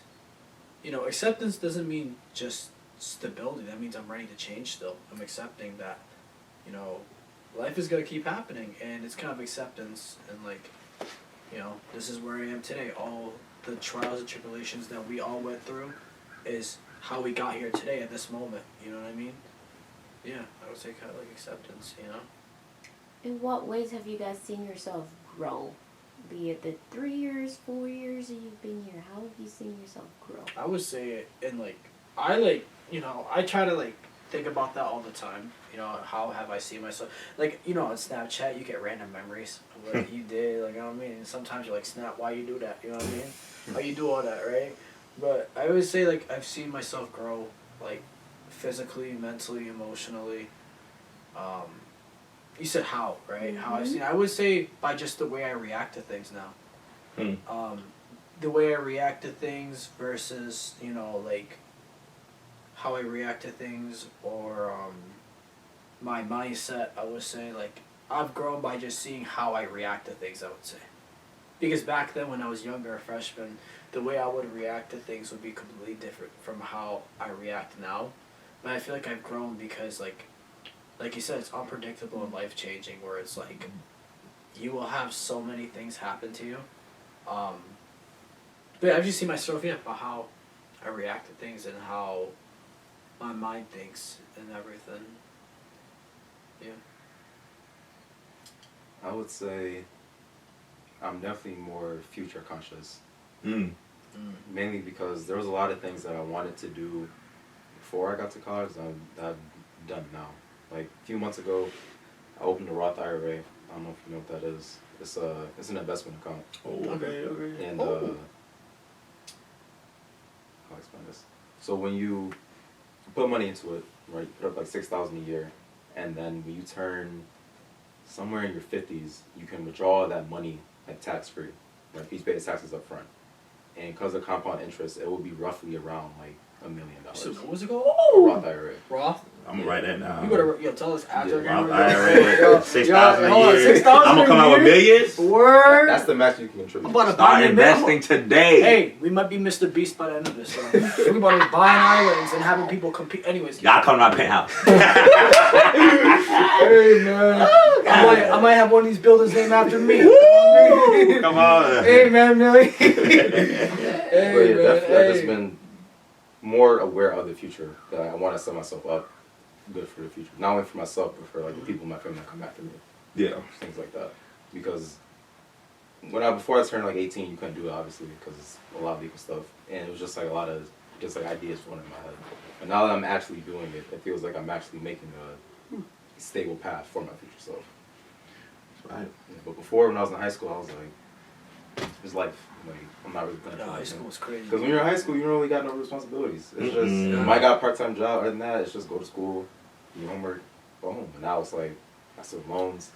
acceptance doesn't mean just stability. That means I'm ready to change still. I'm accepting that life is going to keep happening, and it's kind of acceptance, and like this is where I am today. All the trials and tribulations that we all went through is how we got here today at this moment. You know what I mean? Yeah, I would say kind of like acceptance. In what ways have you guys seen yourself grow? Be it the 3 years, 4 years that you've been here, how have you seen yourself grow? I would say in I try to think about that all the time. How have I seen myself? On Snapchat you get random memories of what you did. And sometimes you're like, snap, why you do that? You know what I mean? How you do all that, right? But I always say I've seen myself grow, physically, mentally, emotionally. You said how, right? Mm-hmm. How I've seen. I would say by just the way I react to things now. Hmm. The way I react to things versus how I react to things, or my mindset. I would say I've grown by just seeing how I react to things. I would say, because back then when I was younger, a freshman, the way I would react to things would be completely different from how I react now. But I feel like I've grown because like you said, it's unpredictable and life changing. Where it's you will have so many things happen to you. But I've just seen myself about how I react to things and how my mind thinks and everything. Yeah. I would say I'm definitely more future conscious. Mm. Mainly because there was a lot of things that I wanted to do before I got to college that I've done now. Like a few months ago, I opened a Roth IRA. I don't know if you know what that is. It's an investment account. Oh, okay. And Oh. I'll explain this. So when you put money into it, right, you put up like $6,000 a year, and then when you turn somewhere in your 50s, you can withdraw that money like tax free. Like you pay the taxes up front, and because of compound interest, it will be roughly around like $1 million. So what was it called? Roth IRA. Roth. I'm gonna write that down. You gotta tell us after. Yeah, Roth IRA, 6,000 a year. 6,000 I'm gonna come out with millions. Word. That's the max you can contribute. I'm about to Start buy investing today. Hey, we might be Mr. Beast by the end of this. So. We about to be buying islands and having people compete. Anyways. Y'all come to my penthouse. Hey man. I might have one of these buildings named after me. Woo! Come on. Hey man, Millie. But yeah, definitely, I've just been more aware of the future. That I want to set myself up good for the future. Not only for myself, but for like the people in my family that come after me. Yeah. Things like that. Because before I turned like 18, you couldn't do it obviously because it's a lot of legal stuff, and it was just like a lot of just like ideas running in my head. But now that I'm actually doing it, it feels like I'm actually making a stable path for my future self. Right. Yeah, but before, when I was in high school, I was like, it's life. Like, I'm not really gonna. High school was crazy. Because when you're in high school, you don't really got no responsibilities. It's just, Mm-mm. I got a part-time job. Other than that, it's just go to school, do your homework, go home. And now it's like, I still have loans,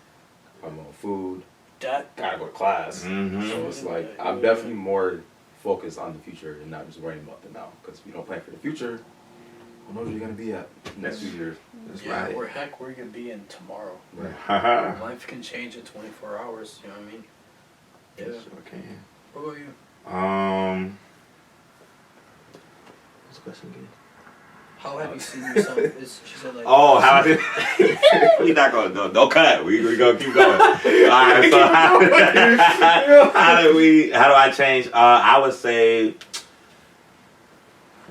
I'm on food, That. gotta go to class. Mm-hmm. So it's like, I'm definitely more focused on the future and not just worrying about the now. Because if you don't plan for the future, who knows where you're gonna be at next few years. That's Yeah, right. or heck, where you could be in tomorrow. Right. Haha. Life can change in 24 hours. You know what I mean? Yeah. Sure can. What about you? What's the question again? How have you seen yourself? She said like. Oh, how I did. We not gonna don't cut. We gonna keep going. All right. So how do I change? I would say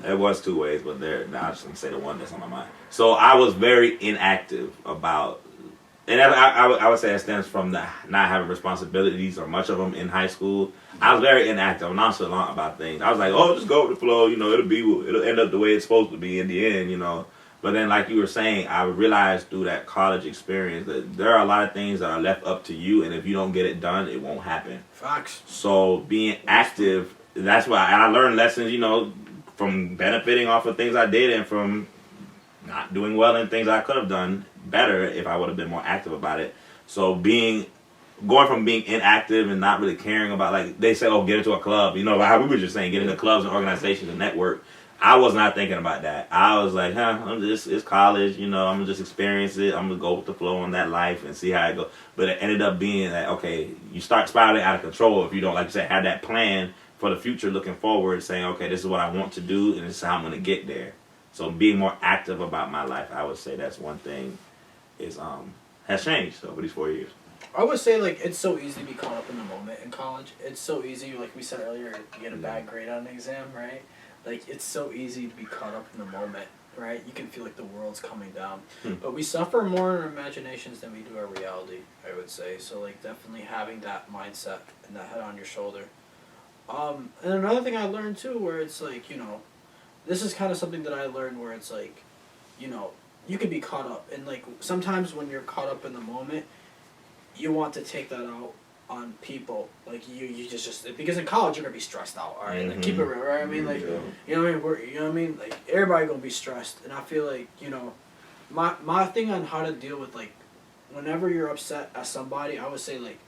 it was two ways, but now I'm just gonna say the one that's on my mind. So I was very inactive about, and I would say that stems from the not having responsibilities or much of them in high school. I was very inactive, nonchalant about things. I was like, oh, just go with the flow, it'll end up the way it's supposed to be in the end, But then, like you were saying, I realized through that college experience that there are a lot of things that are left up to you, and if you don't get it done, it won't happen. Facts. So being active, that's why I learned lessons, from benefiting off of things I did and from not doing well in things I could have done better if I would have been more active about it. So going from being inactive and not really caring about, like they say, oh, get into a club. How we were just saying, get into clubs and organizations and network. I was not thinking about that. I was like, it's college, I'm gonna just experience it. I'm gonna go with the flow on that life and see how it goes. But it ended up being that, okay, you start spiraling out of control if you don't, like you said, have that plan for the future, looking forward, saying, okay, this is what I want to do and this is how I'm gonna get there. So being more active about my life, I would say that's one thing has changed over these 4 years. I would say like it's so easy to be caught up in the moment in college. It's so easy, like we said earlier, to get a bad grade on an exam, right? Like it's so easy to be caught up in the moment, right? You can feel like the world's coming down. But we suffer more in our imaginations than we do our reality, I would say. So like definitely having that mindset and that head on your shoulder. And another thing I learned too, where it's like, this is kind of something that I learned where it's like, you can be caught up. And like sometimes when you're caught up in the moment, you want to take that out on people. Like you just because in college you're gonna be stressed out. All right, like keep it real, right? I mean, like you know what I mean. Like everybody gonna be stressed, and I feel like my thing on how to deal with like whenever you're upset at somebody, I would say like,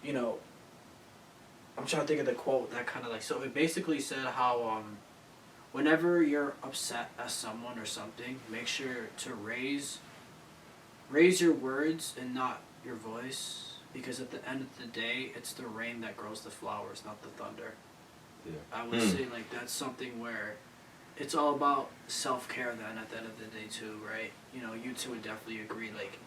I'm trying to think of the quote that kind of like so it basically said how whenever you're upset at someone or something, make sure to raise your words and not your voice, because at the end of the day, it's the rain that grows the flowers, not the thunder. Yeah. I would say like that's something where it's all about self-care then at the end of the day too, right? You two would definitely agree. Like,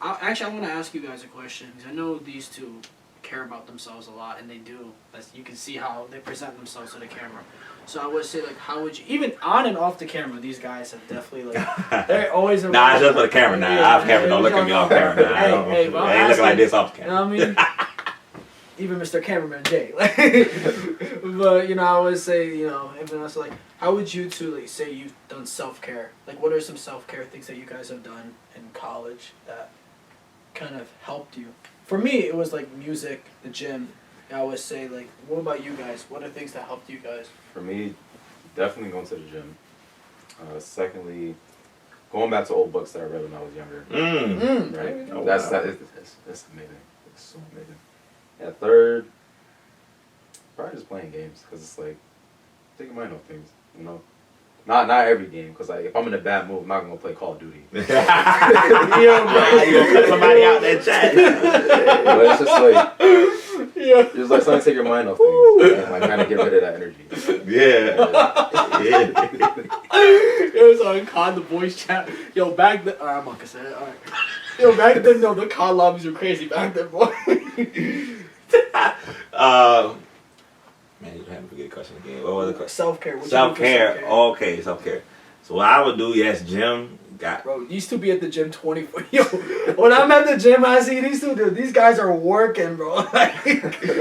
I want to ask you guys a question, because I know these two care about themselves a lot, and they do. You can see how they present themselves to the camera. So I would say, like, how would you, even on and off the camera, these guys have definitely, like, they're always around. Nah, it's just for the camera now. Off camera, don't look at me off camera now. Hey, well, I ain't looking like this off camera. You know what I mean? even Mr. Cameraman Jay. Like, but you know, I would say, you know, everyone else, like, how would you two, like, say you've done self-care? Like, what are some self-care things that you guys have done in college that kind of helped you? For me, it was like music, the gym. And I would say, like, what about you guys? What are things that helped you guys? For me, definitely going to the gym. Secondly, going back to old books that I read when I was younger. Right? Oh, That's wow. that's amazing. It's so amazing. Yeah, third, probably just playing games because it's like taking mind off things, you know. Not every game, because like if I'm in a bad mood, I'm not gonna play Call of Duty. You gonna cut somebody out that chat. But it's just like, just like something to take your mind off things and like kind of get rid of that energy. Yeah. It was on COD, the voice chat. Yo, back then, I'm not gonna say it. All right. Yo, back then, no, the COD lobbies were crazy back then, boy. Man, you had to forget the question again. What was the question? Self-care. What you do for Self-care. self-care? Okay, self-care. So what I would do, yes, gym. Bro, used to be at the gym 24. Yo, when I'm at the gym, I see these two dudes. These guys are working, bro.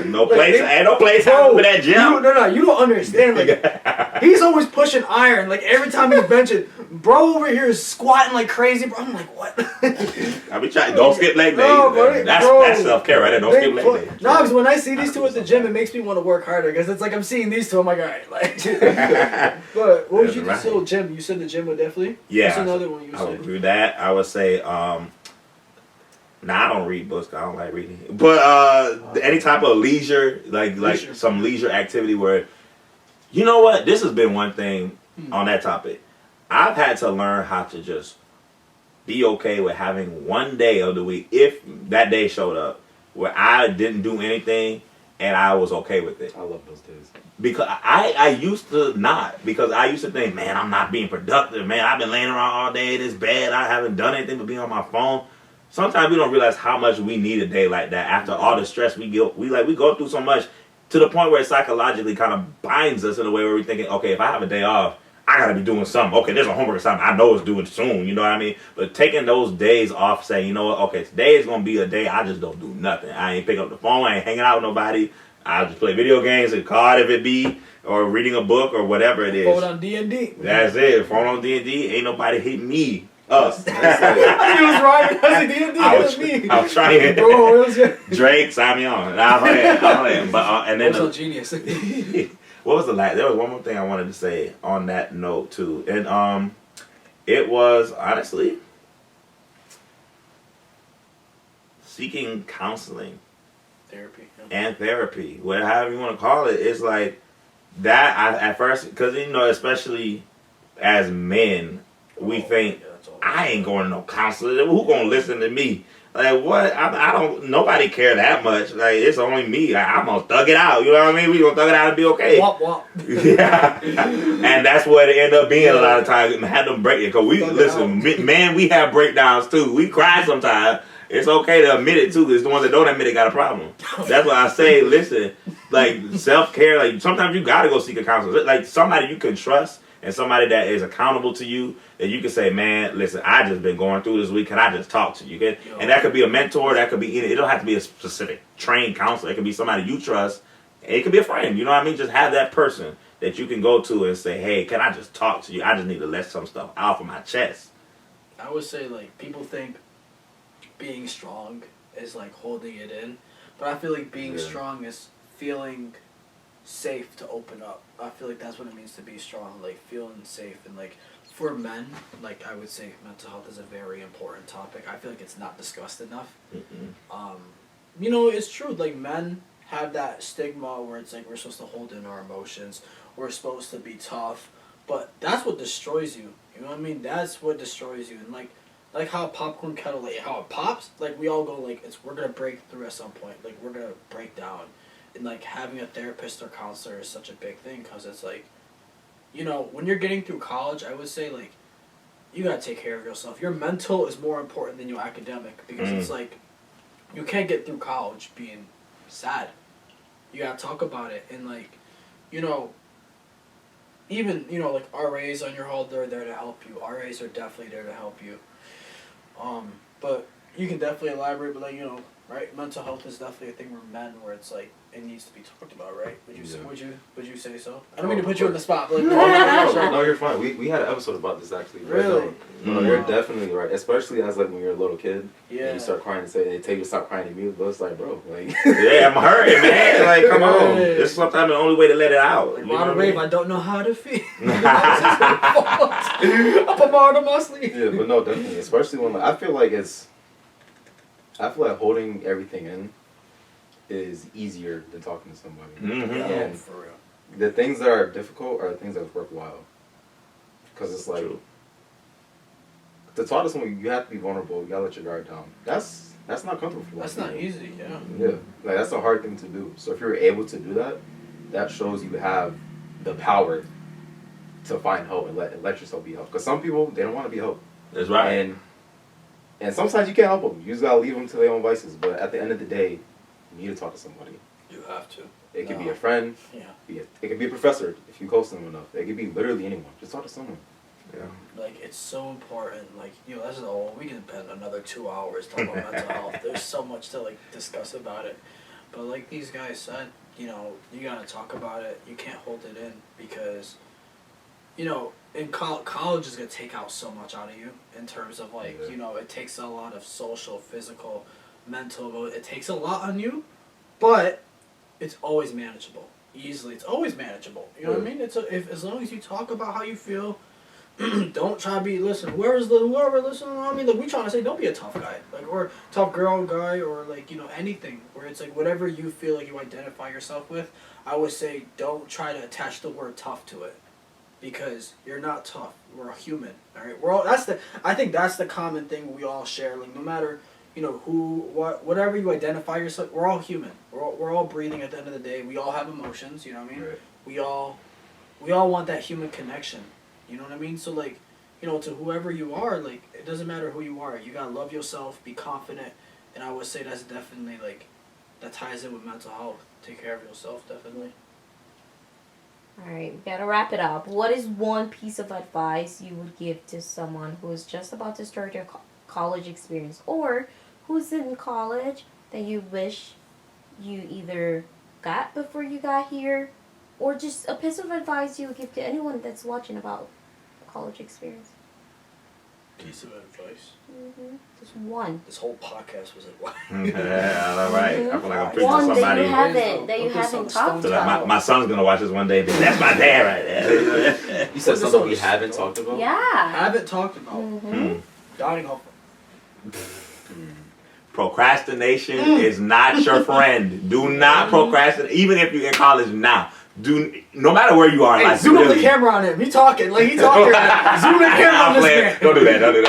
No place. Ain't no place Bro, for that gym. You don't understand. Like, he's always pushing iron. Like, every time he's benching, bro over here is squatting like crazy, bro. I'm like, what? I be trying. Don't skip leg day. No, bro, That's self-care right there. Don't skip leg day. No, because when I see these two at the gym, it makes me want to work harder. Because it's like I'm seeing these two. I'm like, all right. Like, but what would you do? So, gym. You said the gym would definitely. Yeah. What's another one you I said? would do that. I would say, I don't read books 'cause I don't like reading. But any type of leisure, like some leisure activity where, you know what? This has been one thing on that topic. I've had to learn how to just be okay with having one day of the week, if that day showed up, where I didn't do anything and I was okay with it. I love those days. Because I used to not. Because I used to think, man, I'm not being productive. Man, I've been laying around all day in this bed. I haven't done anything but be on my phone. Sometimes we don't realize how much we need a day like that. After all the stress we go through so much to the point where it psychologically kind of binds us in a way where we're thinking, okay, if I have a day off, I gotta be doing something. Okay, there's a homework assignment. I know it's due soon. You know what I mean? But taking those days off, saying, you know what? Okay, today is gonna be a day I just don't do nothing. I ain't pick up the phone. I ain't hanging out with nobody. I'll just play video games and card if it be, or reading a book or whatever it is. Phone on D&D. That's it. Phone on D&D. Ain't nobody hit me. Us. He was right. I said D&D. I was trying. Bro, it was good. Drake, sign me on. Nah, I'm playing. But and then Also genius. what was the last? There was one more thing I wanted to say on that note too, and it was honestly seeking counseling. Therapy. And therapy, whatever you want to call it. It's like that. At first, because you know, especially as men, we think I ain't going to no counselor. Who gonna listen to me? Like what? I don't. Nobody care that much. Like it's only me. I'm gonna thug it out. You know what I mean? We gonna thug it out and be okay. Wop wop. Yeah, and that's what it ended up being a lot of times. Had them break it because we man. We have breakdowns too. We cry sometimes. It's okay to admit it too, because the ones that don't admit it got a problem. That's why I say, listen, like self-care, like sometimes you gotta go seek a counselor. Like somebody you can trust and somebody that is accountable to you, that you can say, man, listen, I just been going through this week, can I just talk to you? And that could be a mentor, that could be, it don't have to be a specific trained counselor. It could be somebody you trust. It could be a friend, you know what I mean? Just have that person that you can go to and say, hey, can I just talk to you? I just need to let some stuff out of my chest. I would say, like, people think being strong is like holding it in, but I feel like being strong is feeling safe to open up. I feel like that's what it means to be strong, like feeling safe. And like for men, like I would say mental health is a very important topic. I feel like it's not discussed enough. You know, it's true, like men have that stigma where it's like we're supposed to hold in our emotions, we're supposed to be tough, but that's what destroys you. You know what I mean? That's what destroys you. And like how a popcorn kettle, like how it pops, like we all go like we're gonna break through at some point, like we're gonna break down, and like having a therapist or counselor is such a big thing because it's like, you know, when you're getting through college, I would say like, you gotta take care of yourself. Your mental is more important than your academic because it's like, you can't get through college being sad. You gotta talk about it and like, you know. Even, you know, like RAs on your hall, they're there to help you. RAs are definitely there to help you. But you can definitely elaborate, but like, you know, right? Mental health is definitely a thing for men where it's like it needs to be talked about, right? Would you would you say so? I don't mean to put you on the spot, but No, you're fine. We had an episode about this actually. Really? No, you're definitely right. Especially as like when you're a little kid, Yeah. and you start crying and they tell you to stop crying immediately. But it's like, bro, like Yeah, I'm hurting, man. Like, come on. Right. This is sometimes the only way to let it out. Like, You know what I Rave, mean? I don't know how to feel. I put my heart on my sleeve. yeah, but no, definitely. Especially when like, I feel like holding everything in is easier than talking to somebody. Mhm. Yeah, And for real. the things that are difficult are the things that are worthwhile. Because it's like, True. to talk to someone, you have to be vulnerable. You gotta let your guard down. That's not comfortable for a lot That's of not people. easy, yeah. Yeah, like that's a hard thing to do. So if you're able to do that, that shows you have the power to find help and let yourself be helped. Because some people, they don't want to be helped. That's right. And sometimes you can't help them. You just gotta leave them to their own vices. But at the end of the day, you need to talk to somebody. You have to. It could be a friend. Yeah. It could be a professor if you close to them enough. It could be literally anyone. Just talk to someone. Yeah. Like, it's so important. Like, that's all. We can spend another 2 hours talking about mental health. There's so much to, like, discuss about it. But like these guys said, you gotta talk about it. You can't hold it in because, in college is gonna take out so much out of you in terms of, like, it takes a lot of social, physical, mental, it takes a lot on you, but it's always manageable. Easily, it's always manageable. You know what I mean? As long as you talk about how you feel, don't try to be whoever listening. I mean, like, we trying to say, don't be a tough guy, like, or tough girl guy, or like anything. Where it's like whatever you feel like you identify yourself with. I would say don't try to attach the word tough to it, because you're not tough. We're a human. All right, we're all. I think that's the common thing we all share. Like, no matter whatever you identify yourself, we're all human. We're all breathing at the end of the day. We all have emotions. You know what I mean? Right. We all want that human connection. You know what I mean? So, like, to whoever you are, like, it doesn't matter who you are. You gotta love yourself, be confident, and I would say that's definitely, like, that ties in with mental health. Take care of yourself, definitely. Alright, we gotta wrap it up. What is one piece of advice you would give to someone who is just about to start their college experience, or who's in college that you wish you either got before you got here, or just a piece of advice you would give to anyone that's watching about college experience? Piece of advice. Just one. This whole podcast was like, what? Yeah, all right. I feel like I'm preaching to One that somebody. you haven't talked So like about. my son's gonna watch this one day. But that's my dad right there. You said something we haven't talked about? Yeah. Haven't talked about. Dining hall. Procrastination is not your friend. Do not procrastinate, even if you're in college now. No matter where you are in Hey, life. zoom up really. the camera on him. He talking. Like, he talking. Zoom the camera on this man. Don't do that. Don't do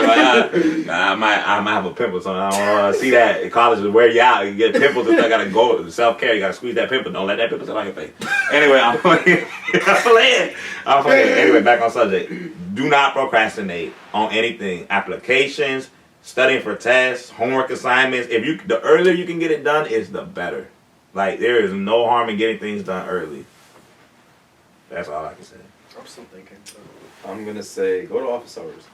that. I might have a pimple, so I don't want to see that. In college is wear you out. You get pimples and stuff. Gotta go self-care. You gotta squeeze that pimple. Don't let that pimple sit on your face. Anyway, I'm playing. I'm playing. Anyway, back on subject. Do not procrastinate on anything. Applications, studying for tests, homework assignments. The earlier you can get it done, is the better. Like, there is no harm in getting things done early. That's all I can say. I'm still thinking. I'm gonna say go to office hours.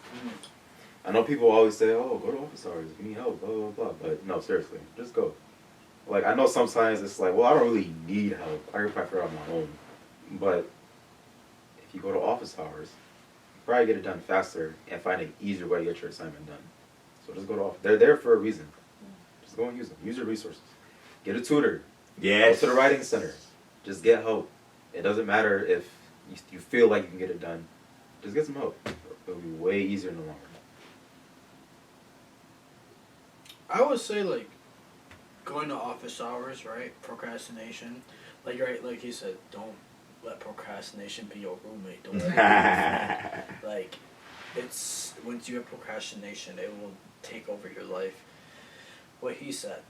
I know people always say, "Oh, go to office hours. You need help." Blah blah blah. But no, seriously, just go. Like, I know sometimes it's like, well, I don't really need help. I can probably figure it out on my own. But if you go to office hours, you probably get it done faster and find an easier way to get your assignment done. So just go to office. They're there for a reason. Just go and use them. Use your resources. Get a tutor. Yes. Go to the writing center. Just get help. It doesn't matter if you feel like you can get it done. Just get some help. It'll be way easier in the long run. I would say, like, going to office hours, right? Procrastination. Like he said, don't let procrastination be your roommate. Don't let it be your like, it's, once you have procrastination, it will take over your life. What he said,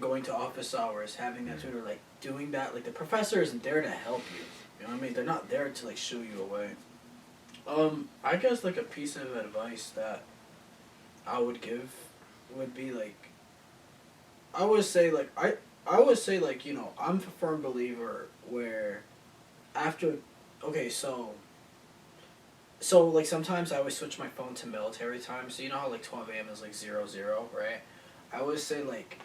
going to office hours, having that tutor, like, doing that, like, the professor isn't there to help you. You know what I mean? They're not there to, like, shoo you away. I guess, like, a piece of advice that I would give would be, like, I would say, like, I'm a firm believer where after, so, like, sometimes I always switch my phone to military time, so you know how, like, 12 a.m. is, like, 00, right? I always say, like,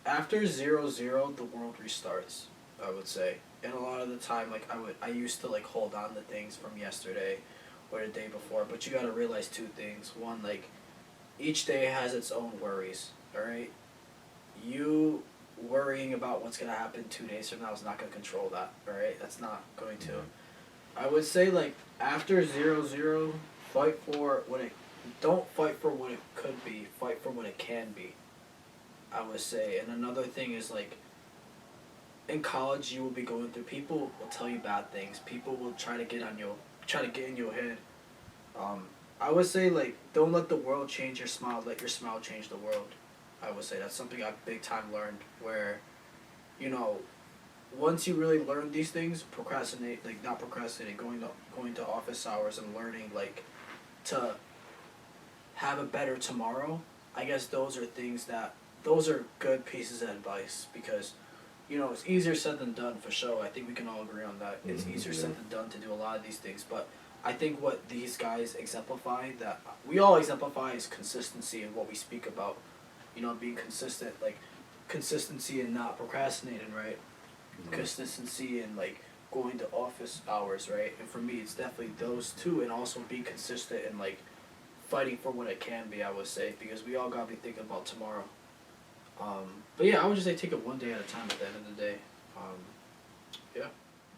after 0-0, the world restarts, I would say. And a lot of the time, like, I used to, like, hold on to things from yesterday or the day before. But you gotta realize two things. One, like, each day has its own worries, alright? You worrying about what's gonna happen 2 days from now is not gonna control that, alright? That's not going to. I would say, like, after 0-0, fight for what it... Don't fight for what it could be. Fight for what it can be, I would say. And another thing is, like, in college, you will be going through... People will tell you bad things. People will try to get in your head. I would say, like, don't let the world change your smile. Let your smile change the world. I would say that's something I've big time learned. Where, you know, once you really learn these things, not procrastinating, going to office hours and learning, like, to have a better tomorrow. I guess those are good pieces of advice because, you know, it's easier said than done for sure. I think we can all agree on that. It's easier said than done to do a lot of these things, but I think what these guys exemplify, that we all exemplify, is consistency in what we speak about. You know, being consistent, like consistency in not procrastinating, right? Consistency in, like, going to office hours, right? And for me, it's definitely those two, and also being consistent in, like, fighting for what it can be, I would say, because we all gotta be thinking about tomorrow. But yeah, I would just say take it one day at a time at the end of the day. Yeah.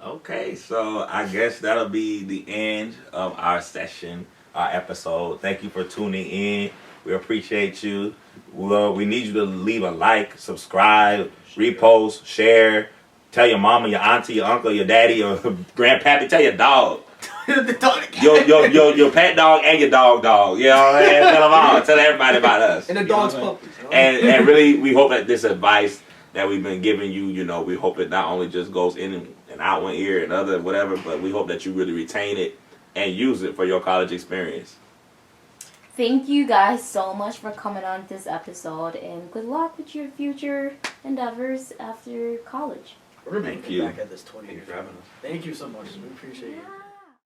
Okay, so I guess that'll be the end of our session, our episode. Thank you for tuning in. We appreciate you. We need you to leave a like, subscribe, repost, share. Tell your mama, your auntie, your uncle, your daddy, your grandpappy. Tell your dog. your pet dog and your dog. You know what I'm saying? Tell them all. Tell everybody about us. And the dog's puppies. And really, we hope that this advice that we've been giving you, you know, we hope it not only just goes in and out one ear and other whatever, but we hope that you really retain it and use it for your college experience. Thank you guys so much for coming on this episode, and good luck with your future endeavors after college. We're Thank gonna be you. back at this 20 Thank you years. for having us. Thank you so much. We appreciate you.